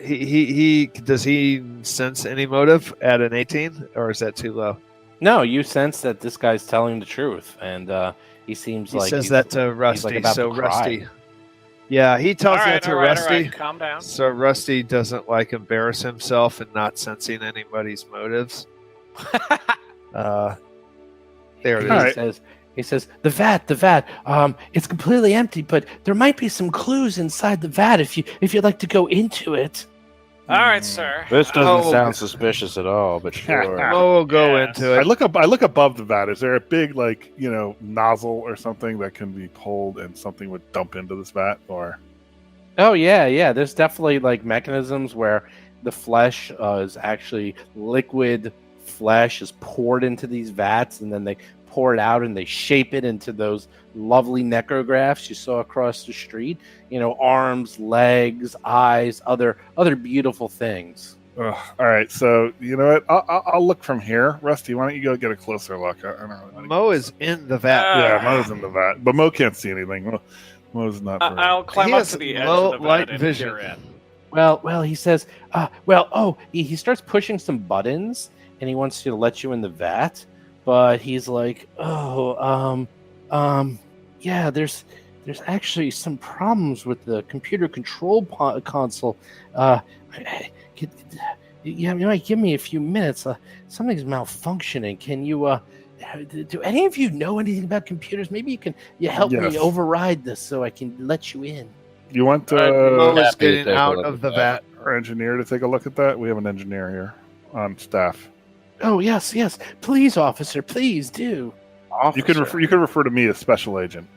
He does he sense any motive at an 18, or is that too low? no, you sense that this guy's telling the truth, and he seems He like says he's- that to he's, Rusty. like, about so to cry. Rusty, yeah, he tells that to Rusty. Calm down. So Rusty doesn't like embarrass himself and not sensing anybody's motives. There it is. All right. He says, the vat, it's completely empty, but there might be some clues inside the vat if you'd like to go into it. All right, sir. This doesn't Oh. sound suspicious at all, but sure. We'll go Yes. into I it. look above the vat. Is there a big nozzle or something that can be pulled and something would dump into this vat? Or Oh yeah. There's definitely like mechanisms where the flesh is actually liquid flesh is poured into these vats, and then they pour it out and they shape it into those lovely necrographs you saw across the street. Arms, legs, eyes, other beautiful things. all right, so you know what? I'll look from here. Rusty, why don't you go get a closer look? I don't really wanna- Mo is in the vat. Yeah, Mo's in the vat, but Mo can't see anything. Mo's not. very- I'll climb He up has to the edge low of the light vat and vision. peer in. Well, he says, he starts pushing some buttons, and he wants to let you in the vat, but he's like, yeah, there's actually some problems with the computer control console. You might give me a few minutes. Something's malfunctioning. Can you, do any of you know anything about computers? Maybe you help Yes. me override this so I can let you in. You want Mo is Happy to getting take a out look of at the that. vat. our engineer to take a look at that? We have an engineer here on staff. Oh yes, please, officer, please do. You can refer to me as special agent.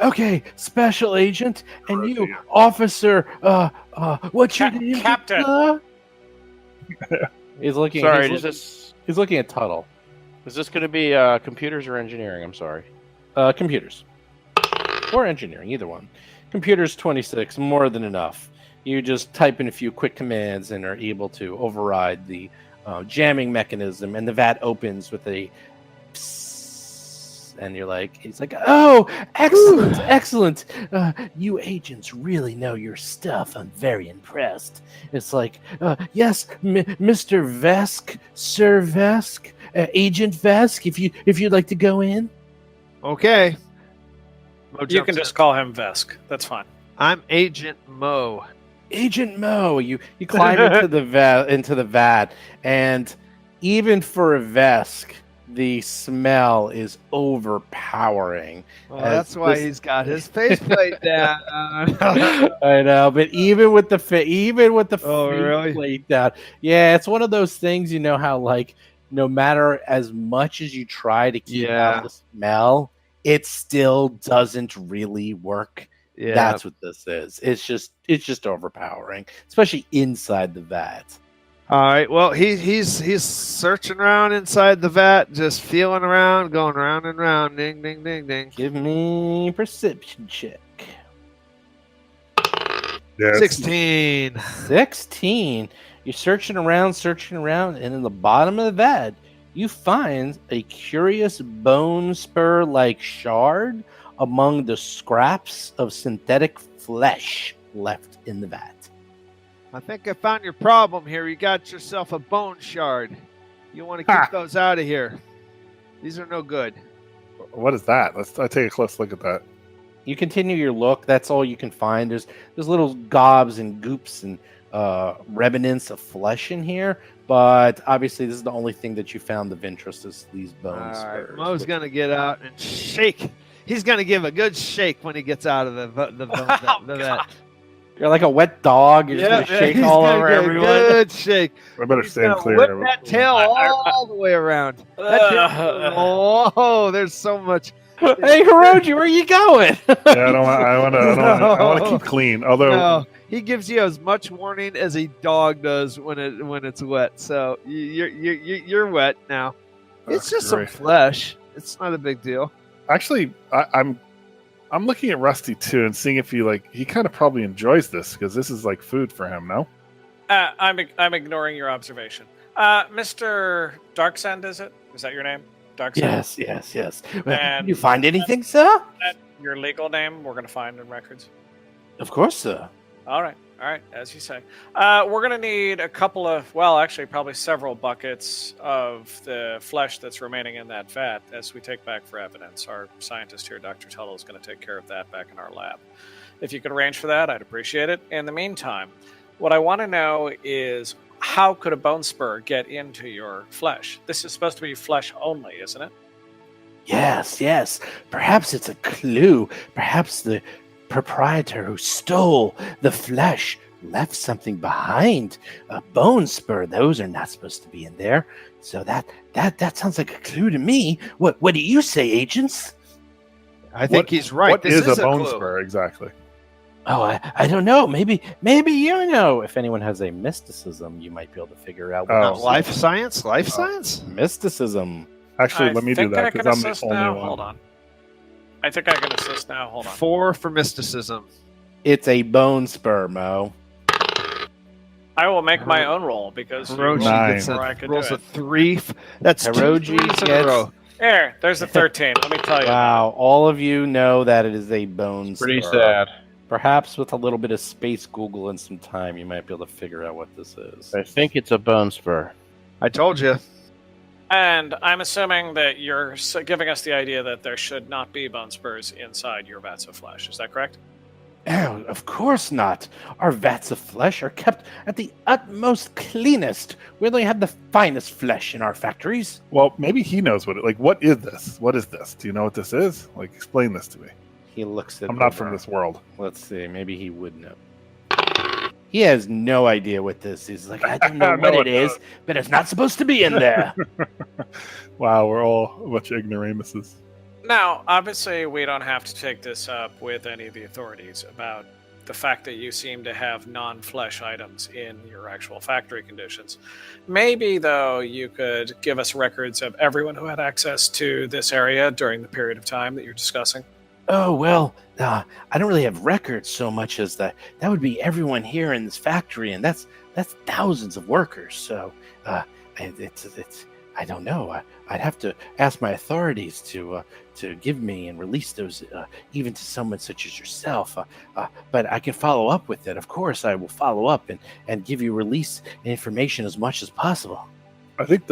Okay, special agent, and Right, you, yeah. officer. What's your name, Captain. He's looking. Sorry, he's looking at Tuttle. is this going to be computers or engineering? I'm sorry. Computers or engineering, either one. Computers 26, more than enough. You just type in a few quick commands and are able to override the jamming mechanism, and the vat opens with a psst, and he's like, oh, excellent. You agents really know your stuff. I'm very impressed. It's like, yes, Mr. Vesk, Sir Vesk, Agent Vesk, if you'd like to go in. Okay. Mo You jumps can in. just call him Vesk. That's fine. I'm Agent Mo. Agent Mo, you climb into the vat, and even for a Vesk, the smell is overpowering. Well, As that's why this- he's got his faceplate down. I know, but even with the Oh, face really? plate down, yeah, it's one of those things. You know how no matter as much as you try to keep Yeah. out the smell, it still doesn't really work. Yeah. That's what this is. It's just overpowering, especially inside the vat. All right. Well, he's searching around inside the vat, just feeling around, going round and round. Ding, ding, ding, ding. Give me perception check. Yeah, 16. 16. You're searching around, and in the bottom of the vat, you find a curious bone spur-like shard among the scraps of synthetic flesh left in the vat. I think I found your problem here. You got yourself a bone shard. You want to keep those out of here. These are no good. What is that? I take a close look at that. You continue your look. That's all you can find. There's little gobs and goops and remnants of flesh in here, but obviously this is the only thing that you found of interest is these bone All right. spurs. Mo's going to get out and shake. He's going to give a good shake when he gets out of the vat. You're like a wet dog. You're just gonna shake he's all gonna over get a everyone. Good shake. I better He's stand gonna clear. whip that tail all the way around. That tail- oh, there's so much. Hey, Hiroji, where are you going? Yeah, I want to keep clean. Although No, he gives you as much warning as a dog does when it's wet. So you're wet now. It's just some great. flesh. It's not a big deal. Actually, I'm looking at Rusty too and seeing if he kind of probably enjoys this because this is like food for him. No, I'm ignoring your observation. Mr. Darksend, is it? Is that your name? Darksend? Yes. Well, And- you find anything, sir? That your legal name we're going to find in records? Of course, sir. All right, as you say. We're going to need a couple of, well, actually, probably several buckets of the flesh that's remaining in that vat as we take back for evidence. Our scientist here, Dr. Tuttle, is going to take care of that back in our lab. If you could arrange for that, I'd appreciate it. In the meantime, what I want to know is how could a bone spur get into your flesh? This is supposed to be flesh only, isn't it? Yes. Perhaps it's a clue. Perhaps the proprietor who stole the flesh left something behind. A bone spur. Those are not supposed to be in there. So that sounds like a clue to me. What do you say, agents? I think he's right. What This is a bone clue. spur exactly? Oh, I don't know. Maybe you know. If anyone has a mysticism, you might be able to figure out. Oh. Life science? Life science? Mysticism. Actually, I let me do think that I can because I'm the assist only now. one. Hold on. I think I can assist now. Hold on. 4 for mysticism. It's a bone spur, Mo. I will make my own roll because you rolled Nine. gets before a, I could rolls do a it. 3. That's 2 Hiroji threes in a gets- row. There's a 13. Let me tell you. Wow, all of you know that it is a bone Pretty spur. sad. Perhaps with a little bit of space Google and some time, you might be able to figure out what this is. I think it's a bone spur. I told you. And I'm assuming that you're giving us the idea that there should not be bone spurs inside your vats of flesh. Is that correct? Oh, of course not. Our vats of flesh are kept at the utmost cleanest. We only have the finest flesh in our factories. Well, maybe he knows what it. Like, what is this? What is this? Do you know what this is? Like, explain this to me. He looks at. I'm not from this world. Let's see. Maybe he would know. He has no idea what this is. Like, I don't know No what one it is, does. but it's not supposed to be in there. Wow, we're all a bunch of ignoramuses. Now, obviously, we don't have to take this up with any of the authorities about the fact that you seem to have non-flesh items in your actual factory conditions. Maybe, though, you could give us records of everyone who had access to this area during the period of time that you're discussing. Oh, well, I don't really have records so much as that would be everyone here in this factory, and that's thousands of workers. So it's I don't know. I'd have to ask my authorities to give me and release those, even to someone such as yourself. But I can follow up with it. Of course, I will follow up and give you release information as much as possible. I think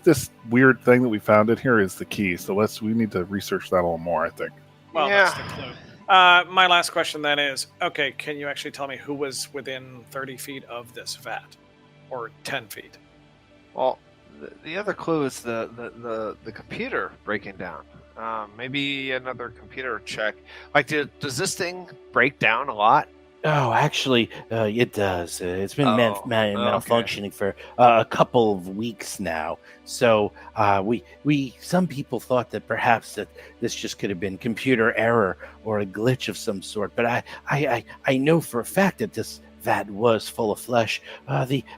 this weird thing that we found in here is the key. So we need to research that a little more. I think. Well, Yeah. that's the clue. My last question then is, okay, can you actually tell me who was within 30 feet of this vat? Or 10 feet? Well, the other clue is the computer breaking down. Maybe another computer check. Like, does this thing break down a lot? Oh, actually, it does. It's been Oh, malfunctioning for a couple of weeks now. So we some people thought that perhaps that this just could have been computer error or a glitch of some sort. But I know for a fact that this vat was full of flesh.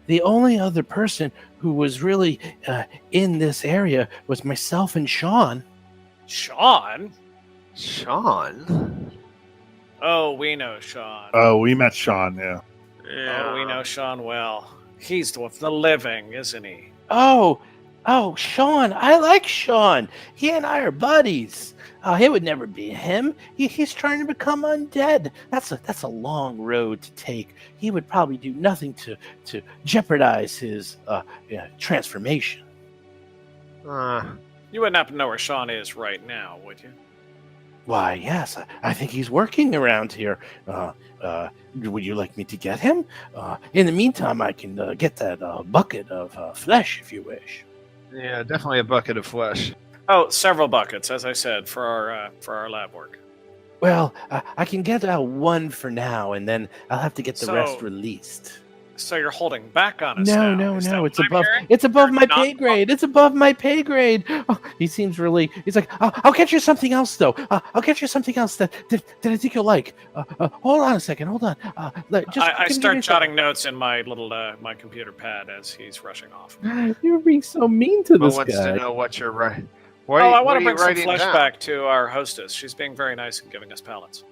The only other person who was really in this area was myself and Sean. Sean? Sean? Oh, we know Sean. Oh, we met Sean. Yeah. Oh, we know Sean well. He's the living, isn't he? Oh, Sean. I like Sean. He and I are buddies. It would never be him. He's trying to become undead. That's a long road to take. He would probably do nothing to jeopardize his transformation. You wouldn't happen to know where Sean is right now, would you? Why, yes. I think he's working around here. Would you like me to get him? In the meantime, I can get that bucket of flesh if you wish. Yeah, definitely a bucket of flesh. Oh, several buckets, as I said, for our lab work. Well, I can get one for now, and then I'll have to get the So- rest released. So you're holding back on us now. No. Is that It's what I'm above. hearing? It's above You're my not- pay grade. It's above my pay grade. Oh, he seems really. He's like, I'll get you something else though. I'll get you something else that I think you'll like. Hold on a second. Hold on. I start jotting notes in my little my computer pad as he's rushing off. You're being so mean to Mo this wants guy. to know what you're writing. I want what to are you bring some writing flesh down? back to our hostess. She's being very nice and giving us pallets.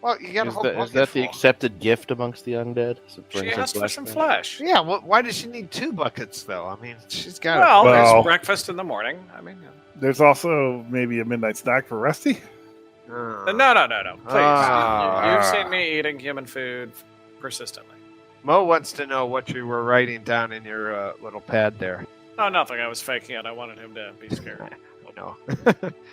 Well, you got a Is whole that, bucket is that the full. accepted gift amongst the undead? So it She brings asked for flesh some back? flesh. Yeah, well, why does she need 2 buckets, though? I mean, she's got Well, Well- there's breakfast in the morning. I mean, There's also maybe a midnight snack for Rusty. no. Please, Ah. you've seen me eating human food persistently. Mo wants to know what you were writing down in your little pad there. No, nothing. I was faking it. I wanted him to be scared. No,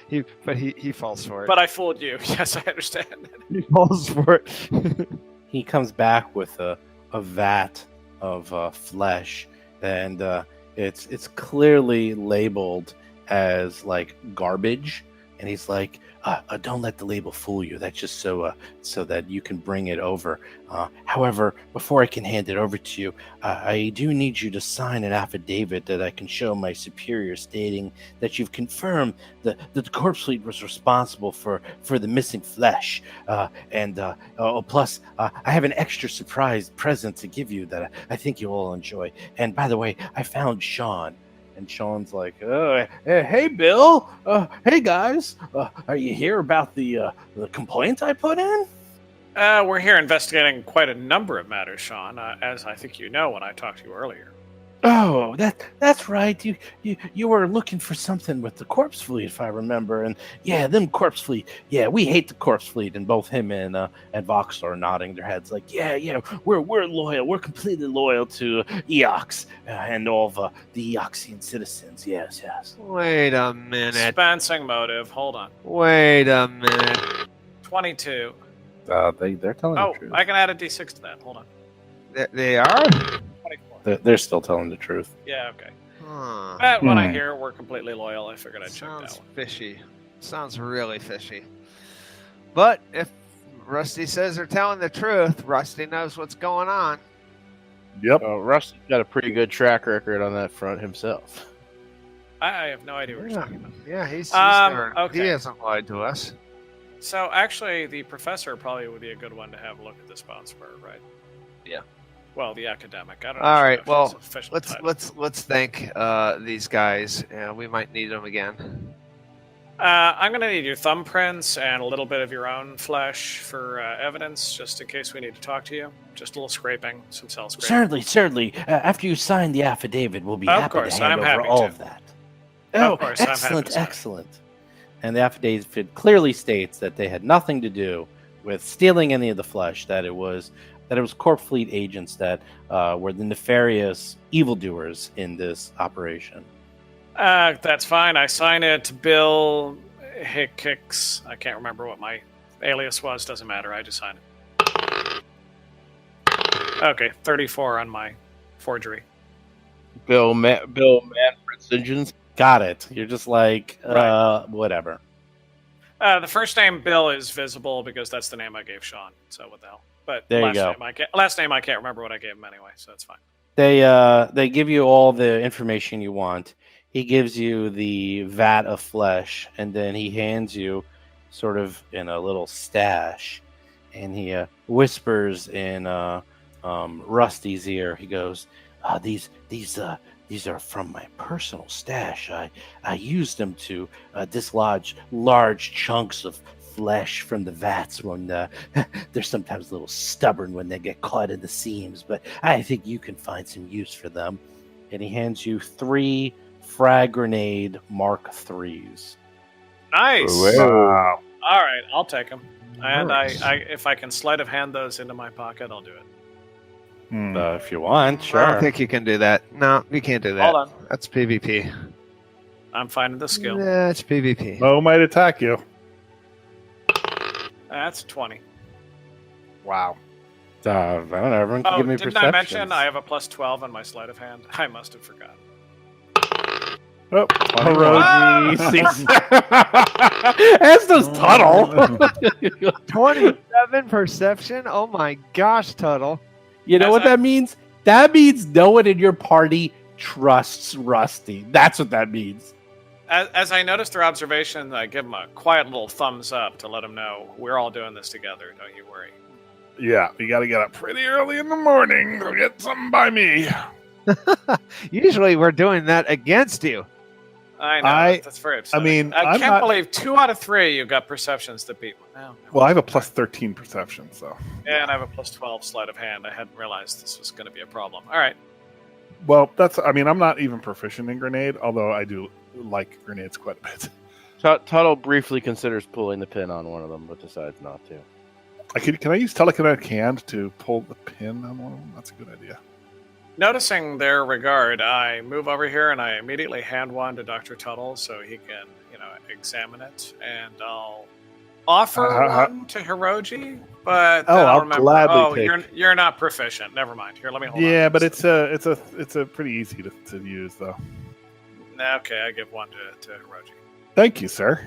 he falls for it. But I fooled you. Yes, I understand. he falls for it. He comes back with a vat of flesh, and it's clearly labeled as like garbage. And he's like, "Don't let the label fool you. That's just so that you can bring it over. However, before I can hand it over to you, I do need you to sign an affidavit that I can show my superior, stating that you've confirmed that the corpse fleet was responsible for the missing flesh. Plus, I have an extra surprise present to give you that I think you'll all enjoy. And by the way, I found Sean." And Sean's like, "Hey, Bill. Hey, guys. Are you here about the complaint I put in?" We're here investigating quite a number of matters, Sean, as I think you know when I talked to you earlier. Oh, that's right. You were looking for something with the corpse fleet, if I remember. And yeah, them corpse fleet. Yeah, we hate the corpse fleet. And both him and Vox are nodding their heads, like, yeah, we're loyal. We're completely loyal to Eox and all of the Eoxian citizens. Yes. Wait a minute. Dispensing motive. Hold on. Wait a minute. 22. They're telling Oh, the truth. I can add a d6 to that. Hold on. They are? 24. They're still telling the truth. Yeah, okay. Huh. But when I hear we're completely loyal, I figured I'd check Sounds that one. fishy. Sounds really fishy. But if Rusty says they're telling the truth, Rusty knows what's going on. Yep. Rusty's got a pretty good track record on that front himself. I have no idea what you're Yeah, talking about. yeah he's okay. he hasn't lied to us. So actually, the professor probably would be a good one to have a look at this bounce bird, right? Yeah. Well, the academic. I don't know. All if right, that's well, his official title. Let's thank these guys. We might need them again. I'm going to need your thumbprints and a little bit of your own flesh for evidence, just in case we need to talk to you. Just a little scraping, some cell scraping. Certainly. After you sign the affidavit, we'll be Of happy course, to hand I'm over happy all to. of that. Of Oh, course, I'm happy to sign it. excellent. And the affidavit clearly states that they had nothing to do with stealing any of the flesh. That it was Corp Fleet agents that were the nefarious evildoers in this operation. That's fine. I sign it. Bill Hicks. I can't remember what my alias was. Doesn't matter. I just sign it. Okay, 34 on my forgery. Bill Manfred St. John's. Got it. You're just like, Right. whatever. The first name Bill is visible because that's the name I gave Sean. So what the hell? But There you last go. last name I can't remember what I gave him anyway, so that's fine. They give you all the information you want. He gives you the vat of flesh, and then he hands you, sort of in a little stash, and he whispers in Rusty's ear. He goes, "These are from my personal stash. I used them to dislodge large chunks of flesh from the vats when they're sometimes a little stubborn when they get caught in the seams, but I think you can find some use for them." And he hands you 3 frag grenade Mark IIIs. Nice. Wow. All right, I'll take them. And Nice. I if I can sleight of hand those into my pocket, I'll do it. If you want, sure. I don't think you can do that. No, you can't do that. Hold on. That's PvP. I'm finding the skill. That's PvP. Mo might attack you. That's 20. Wow. I don't know. Everyone can Oh, give me didn't I mention perceptions. I have a plus 12 on my sleight of hand? I must have forgotten. Oh, Hiroji sees- As does Tuttle. 27 perception? Oh my gosh, Tuttle. You know As what I- that means? That means no one in your party trusts Rusty. That's what that means. As I notice their observation, I give them a quiet little thumbs up to let them know we're all doing this together. Don't you worry. Yeah, we got to get up pretty early in the morning to get something by me. Usually we're doing that against you. I know. That's very upsetting. I I'm can't not- believe 2 out of 3 you got perceptions to beat. No. Well, I have a plus 13 perception, so. Yeah, and I have a plus 12 sleight of hand. I hadn't realized this was going to be a problem. All right. Well, I'm not even proficient in grenade, although I do like grenades quite a bit. Tuttle briefly considers pulling the pin on one of them, but decides not to. Can I use telekinetic hand to pull the pin on one of them? That's a good idea. Noticing their regard, I move over here and I immediately hand one to Dr. Tuttle so he can, examine it. And I'll offer one to Hiroji, but then I'll remember, gladly take. you're not proficient. Never mind. Here, let me hold on. Yeah, but it's a pretty easy to use though. Okay, I give one to Hiroji. Thank you, sir.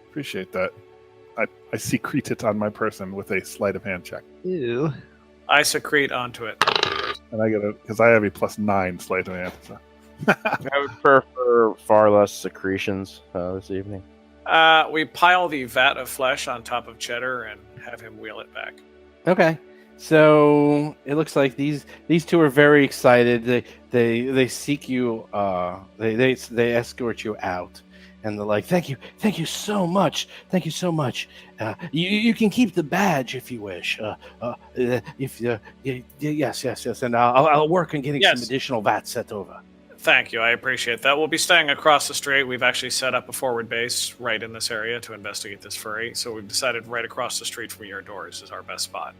Appreciate that. I secrete it on my person with a sleight of hand check. Ew. I secrete onto it. And I get because I have a plus 9 sleight of hand. So. I would prefer far less secretions this evening. We pile the vat of flesh on top of Cheddar and have him wheel it back. Okay. So it looks like these two are very excited. They seek you. They escort you out, and they're like, "Thank you so much. Thank you so much. You can keep the badge if you wish. Yes, and I'll work on getting some additional VAT sent over." Thank you. I appreciate that. We'll be staying across the street. We've actually set up a forward base right in this area to investigate this furry. So we've decided right across the street from your doors is our best spot.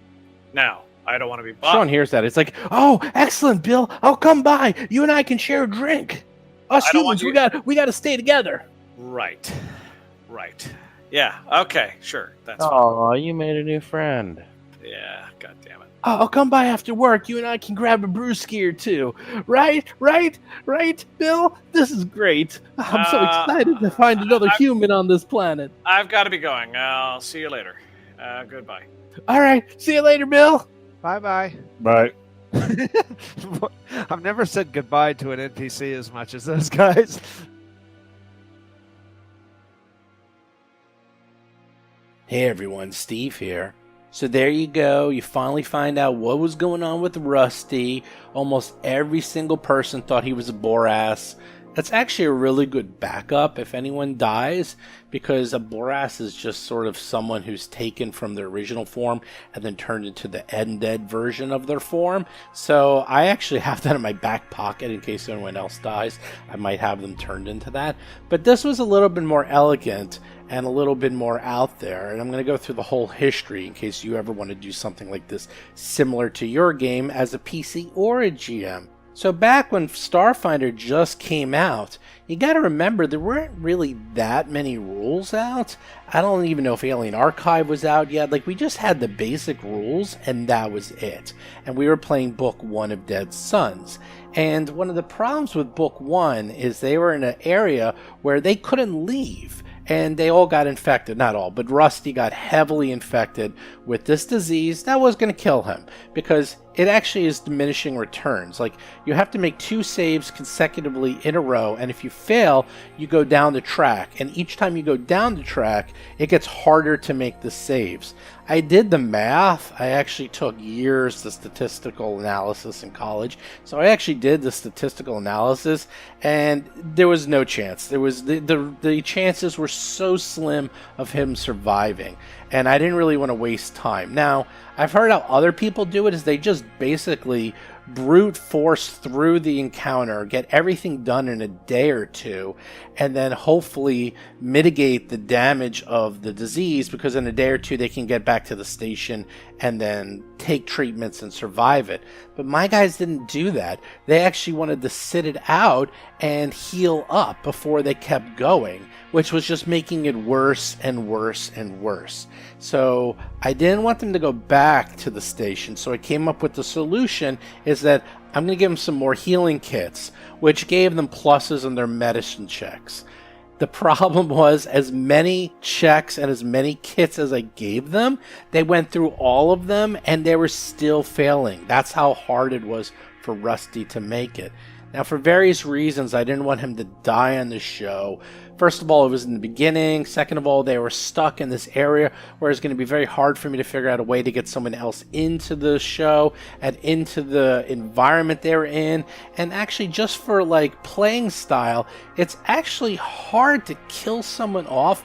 Now, I don't want to be bothered. Sean hears that. It's like, "Oh, excellent, Bill. I'll come by. You and I can share a drink. Us humans, we got to stay together." Right. Yeah. Okay. Sure. That's fine. Oh, you made a new friend. Yeah. God damn it. I'll come by after work. You and I can grab a brewski or two. Right, Bill? This is great. I'm so excited to find another human on this planet. I've got to be going. I'll see you later. Goodbye. All right. See you later, Bill. Bye-bye. Bye. I've never said goodbye to an NPC as much as those guys. Hey, everyone. Steve here. So there you go. You finally find out what was going on with Rusty. Almost every single person thought he was a Boras. That's actually a really good backup if anyone dies, because a Boras is just sort of someone who's taken from their original form and then turned into the undead version of their form. So I actually have that in my back pocket in case anyone else dies. I might have them turned into that. But this was a little bit more elegant and a little bit more out there. And I'm going to go through the whole history in case you ever want to do something like this similar to your game as a PC or a GM. So back when Starfinder just came out, you got to remember there weren't really that many rules out. I don't even know if Alien Archive was out yet. Like, we just had the basic rules and that was it. And we were playing Book 1 of Dead Suns. And one of the problems with Book 1 is they were in an area where they couldn't leave. And they all got infected. Not all, but Rusty got heavily infected with this disease that was going to kill him, because it actually is diminishing returns. Like, you have to make 2 saves consecutively in a row, and if you fail, you go down the track. And each time you go down the track, it gets harder to make the saves. I did the math. I actually took years of statistical analysis in college. So I actually did the statistical analysis, and there was no chance. There was the chances were so slim of him surviving, and I didn't really want to waste time. Now, I've heard how other people do it is they just basically brute force through the encounter, get everything done in a day or two, and then hopefully mitigate the damage of the disease, because in a day or two they can get back to the station and then take treatments and survive it. But my guys didn't do that. They actually wanted to sit it out and heal up before they kept going, which was just making it worse and worse and worse. So I didn't want them to go back to the station, so I came up with the solution is that I'm going to give them some more healing kits, which gave them pluses on their medicine checks. The problem was, as many checks and as many kits as I gave them, they went through all of them and they were still failing. That's how hard it was for Rusty to make it. Now, for various reasons, I didn't want him to die on the show. First of all, it was in the beginning. Second of all, they were stuck in this area where it's going to be very hard for me to figure out a way to get someone else into the show and into the environment they were in. And actually, just for like playing style, it's actually hard to kill someone off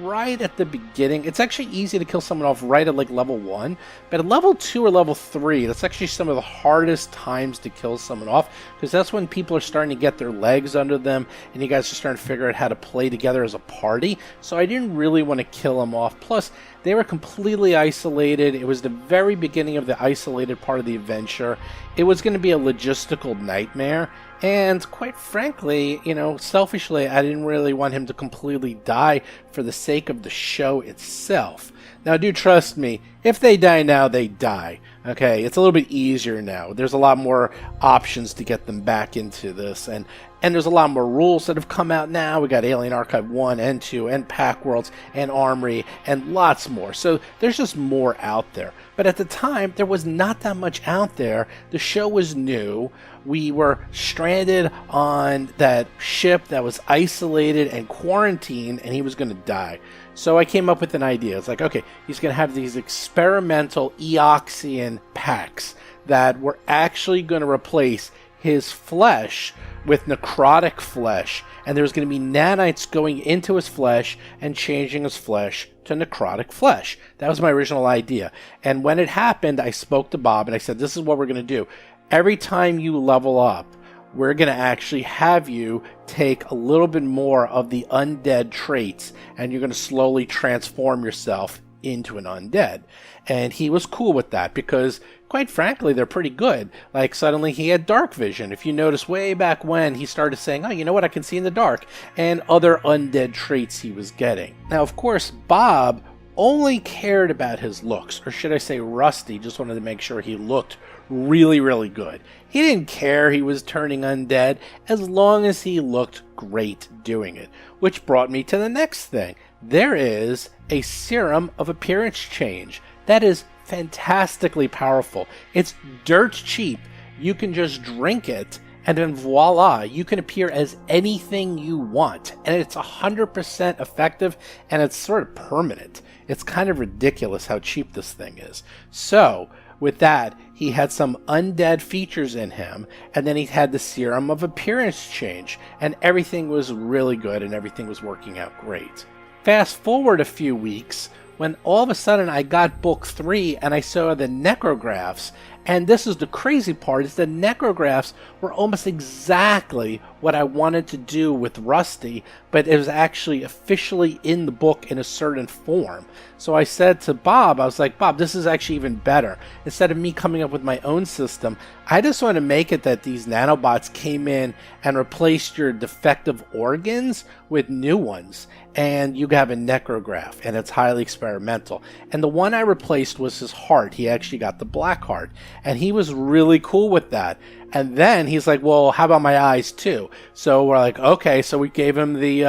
right at the beginning. It's actually easy to kill someone off right at like level 1, but at level 2 or level 3, that's actually some of the hardest times to kill someone off, because that's when people are starting to get their legs under them and you guys are starting to figure out how to play together as a party. So I didn't really want to kill them off. Plus, they were completely isolated. It was the very beginning of the isolated part of the adventure. It was going to be a logistical nightmare. And quite frankly, selfishly, I didn't really want him to completely die for the sake of the show itself. Now, do trust me, if they die now, they die. Okay, it's a little bit easier now. There's a lot more options to get them back into this, and there's a lot more rules that have come out now. We got Alien Archive 1 and 2 and Pack Worlds and Armory and lots more. So there's just more out there. But at the time, there was not that much out there. The show was new. We were stranded on that ship that was isolated and quarantined, and he was going to die. So I came up with an idea. It's like, okay, he's going to have these experimental Eoxian packs that were actually going to replace his flesh with necrotic flesh, and there's going to be nanites going into his flesh and changing his flesh to necrotic flesh. That was my original idea. And when it happened, I spoke to Bob and I said, this is what we're going to do. Every time you level up, we're going to actually have you take a little bit more of the undead traits, and you're going to slowly transform yourself into an undead. And he was cool with that because, quite frankly, they're pretty good. Like, suddenly he had dark vision. If you notice way back when, he started saying, oh, you know what, I can see in the dark, and other undead traits he was getting. Now, of course, Bob only cared about his looks, or should I say Rusty just wanted to make sure he looked really, really good. He didn't care he was turning undead as long as he looked great doing it. Which brought me to the next thing. There is a serum of appearance change that is fantastically powerful. It's dirt cheap. You can just drink it, and then voila, you can appear as anything you want. And it's 100% effective, and it's sort of permanent. It's kind of ridiculous how cheap this thing is. So, with that, he had some undead features in him, and then he had the serum of appearance change, and everything was really good, and everything was working out great. Fast forward a few weeks, when all of a sudden I got book 3 and I saw the necrographs, and this is the crazy part, is the necrographs were almost exactly what I wanted to do with Rusty, but it was actually officially in the book in a certain form. So I said to Bob, I was like, Bob, this is actually even better. Instead of me coming up with my own system, I just want to make it that these nanobots came in and replaced your defective organs with new ones. And you have a necrograph, and it's highly experimental. And the one I replaced was his heart. He actually got the black heart. And he was really cool with that. And then he's like, well, how about my eyes too? So we're like, okay, so we gave him the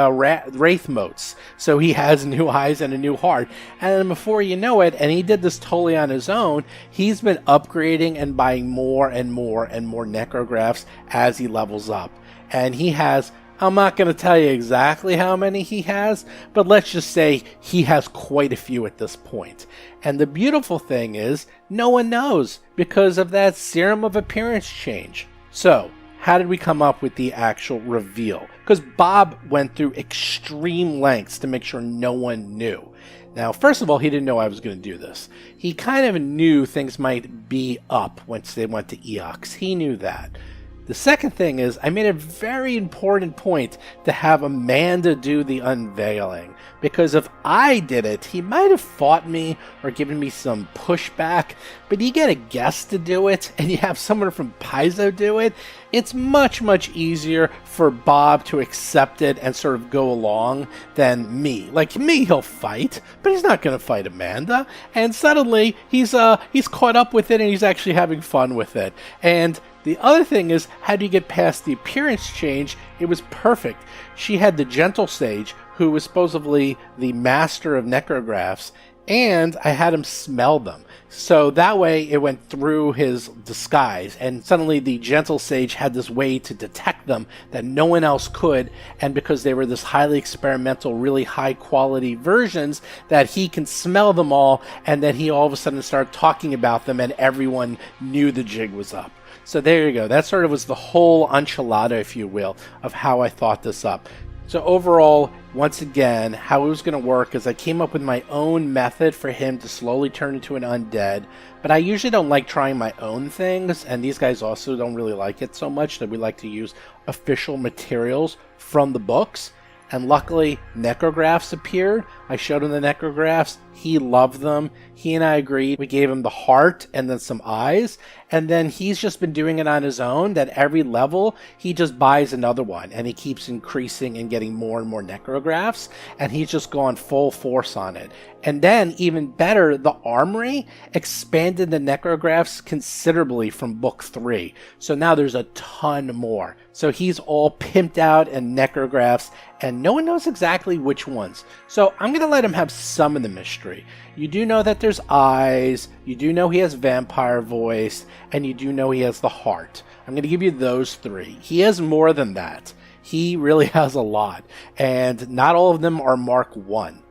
Wraith motes. So he has new eyes and a new heart. And then before you know it, and he did this totally on his own, he's been upgrading and buying more and more and more necrographs as he levels up. And he has, I'm not going to tell you exactly how many he has, but let's just say he has quite a few at this point. And the beautiful thing is, no one knows because of that serum of appearance change. So, how did we come up with the actual reveal? Because Bob went through extreme lengths to make sure no one knew. Now, first of all, he didn't know I was going to do this. He kind of knew things might be up once they went to Eox. He knew that. The second thing is, I made a very important point to have Amanda do the unveiling. Because if I did it, he might have fought me or given me some pushback. But you get a guest to do it, and you have someone from Paizo do it, it's much, much easier for Bob to accept it and sort of go along than me. Like me, he'll fight, but he's not going to fight Amanda. And suddenly, he's caught up with it, and he's actually having fun with it. And the other thing is, how do you get past the appearance change? It was perfect. She had the Gentle Sage, who was supposedly the master of necrographs, and I had him smell them. So that way it went through his disguise, and suddenly the gentle sage had this way to detect them that no one else could, and because they were this highly experimental, really high quality versions, that he can smell them all, and then he all of a sudden started talking about them and everyone knew the jig was up. So there you go. That sort of was the whole enchilada, if you will, of how I thought this up. So overall, once again, how it was going to work is I came up with my own method for him to slowly turn into an undead, but I usually don't like trying my own things, and these guys also don't really like it so much, that we like to use official materials from the books. And luckily, necrographs appeared. I showed him the necrographs. He loved them. He and I agreed. We gave him the heart and then some eyes. And then he's just been doing it on his own, that every level, he just buys another one. And he keeps increasing and getting more and more necrographs. And he's just gone full force on it. And then, even better, the armory expanded the necrographs considerably from book 3. So now there's a ton more. So he's all pimped out and necrographs, and no one knows exactly which ones. So I'm going to let him have some of the mystery. You do know that there's eyes, you do know he has vampire voice, and you do know he has the heart. I'm going to give you those 3. He has more than that. He really has a lot, and not all of them are Mark 1.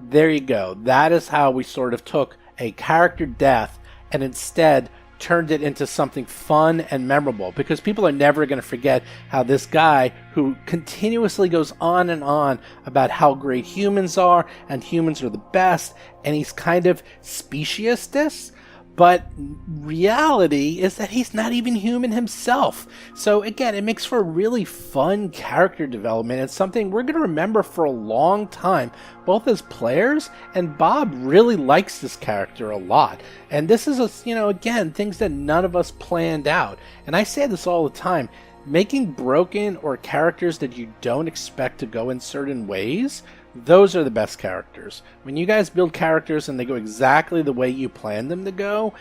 There you go. That is how we sort of took a character death and instead turned it into something fun and memorable, because people are never going to forget how this guy, who continuously goes on and on about how great humans are and humans are the best, and he's kind of speciesist, but reality is that he's not even human himself. So again, it makes for a really fun character development. It's something we're going to remember for a long time, both as players, and Bob really likes this character a lot. And this is, again, things that none of us planned out. And I say this all the time, making broken or characters that you don't expect to go in certain ways, those are the best characters. When you guys build characters and they go exactly the way you planned them to go,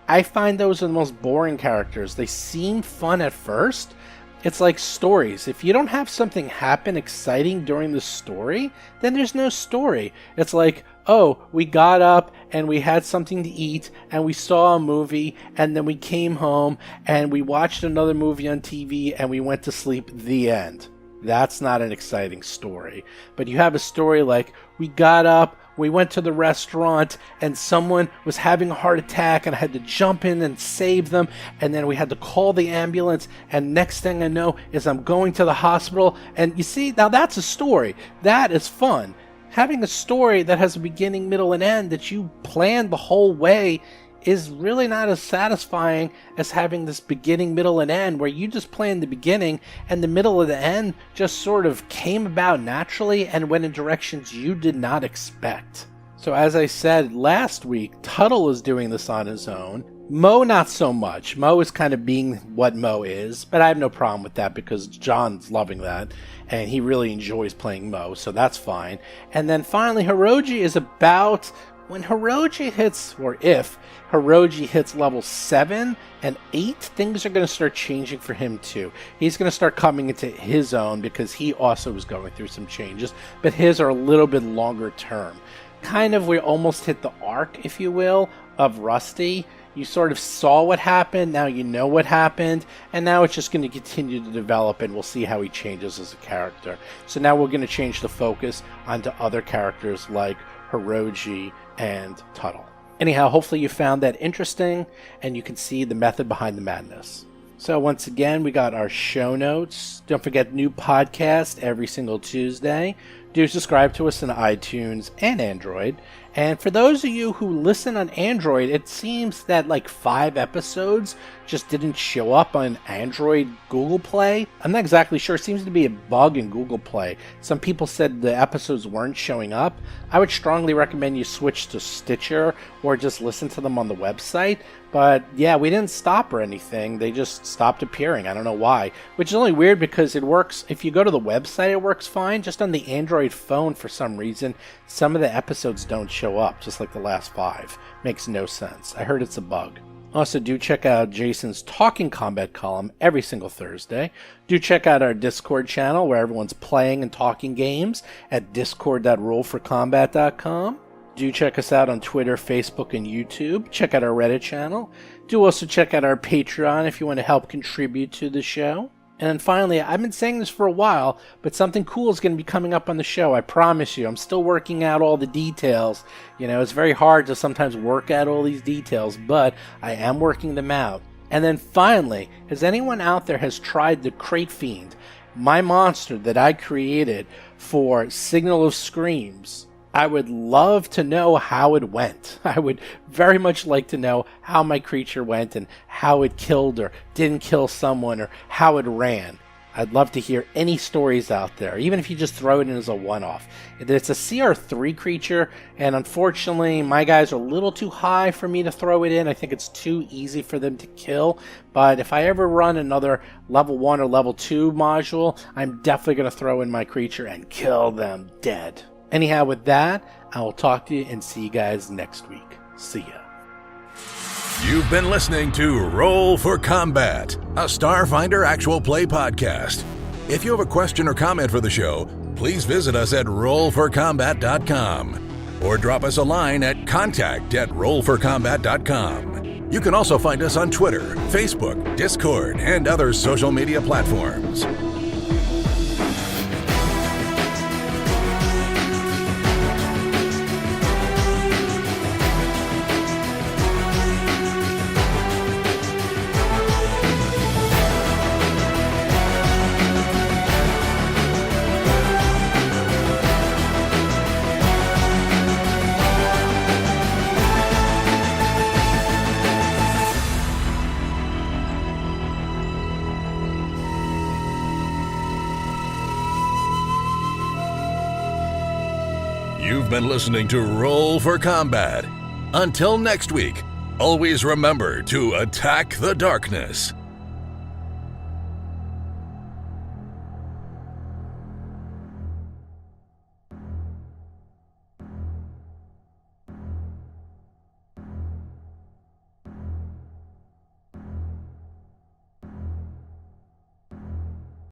I find those are the most boring characters. They seem fun at first. It's like stories. If you don't have something happen exciting during the story, then there's no story. It's like, oh, we got up and we had something to eat and we saw a movie and then we came home and we watched another movie on TV and we went to sleep. The end. That's not an exciting story. But you have a story like, we got up, we went to the restaurant, and someone was having a heart attack, and I had to jump in and save them, and then we had to call the ambulance, and next thing I know is I'm going to the hospital, and you see, now that's a story. That is fun. Having a story that has a beginning, middle, and end that you planned the whole way is really not as satisfying as having this beginning, middle, and end where you just planned the beginning and the middle of the end just sort of came about naturally and went in directions you did not expect. So as I said last week, Tuttle is doing this on his own. Mo, not so much. Mo is kind of being what Mo is, but I have no problem with that because John's loving that, and he really enjoys playing Mo, so that's fine. And then finally, Hiroji is about... when Hiroji hits, or if Hiroji hits level 7 and 8, things are going to start changing for him too. He's going to start coming into his own because he also was going through some changes, but his are a little bit longer term. Kind of, we almost hit the arc, if you will, of Rusty. You sort of saw what happened, now you know what happened, and now it's just going to continue to develop, and we'll see how he changes as a character. So now we're going to change the focus onto other characters like Hiroji and Tuttle. Anyhow, hopefully you found that interesting and you can see the method behind the madness. So once again, we got our show notes. Don't forget, new podcast every single Tuesday. Do subscribe to us on iTunes and Android. And for those of you who listen on Android, it seems that like 5 episodes just didn't show up on Android Google Play. I'm not exactly sure. It seems to be a bug in Google Play. Some people said the episodes weren't showing up. I would strongly recommend you switch to Stitcher or just listen to them on the website. But yeah, we didn't stop or anything. They just stopped appearing. I don't know why. Which is only weird because it works. If you go to the website, it works fine. Just on the Android phone, for some reason, some of the episodes don't show up, just like the last 5. Makes no sense. I heard it's a bug. Also, do check out Jason's Talking Combat column every single Thursday. Do check out our Discord channel where everyone's playing and talking games at discord.rollforcombat.com. Do check us out on Twitter, Facebook, and YouTube. Check out our Reddit channel. Do also check out our Patreon if you want to help contribute to the show. And then finally, I've been saying this for a while, but something cool is going to be coming up on the show. I promise you. I'm still working out all the details. You know, it's very hard to sometimes work out all these details, but I am working them out. And then finally, has anyone out there has tried the Crate Fiend, my monster that I created for Signal of Screams? I would love to know how it went. I would very much like to know how my creature went and how it killed or didn't kill someone or how it ran. I'd love to hear any stories out there, even if you just throw it in as a one-off. It's a CR3 creature, and unfortunately, my guys are a little too high for me to throw it in. I think it's too easy for them to kill, but if I ever run another level 1 or level 2 module, I'm definitely going to throw in my creature and kill them dead. Anyhow, with that, I will talk to you and see you guys next week. See ya. You've been listening to Roll for Combat, a Starfinder actual play podcast. If you have a question or comment for the show, please visit us at rollforcombat.com or drop us a line at contact@rollforcombat.com. You can also find us on Twitter, Facebook, Discord, and other social media platforms. You've been listening to Roll for Combat. Until next week, always remember to attack the darkness.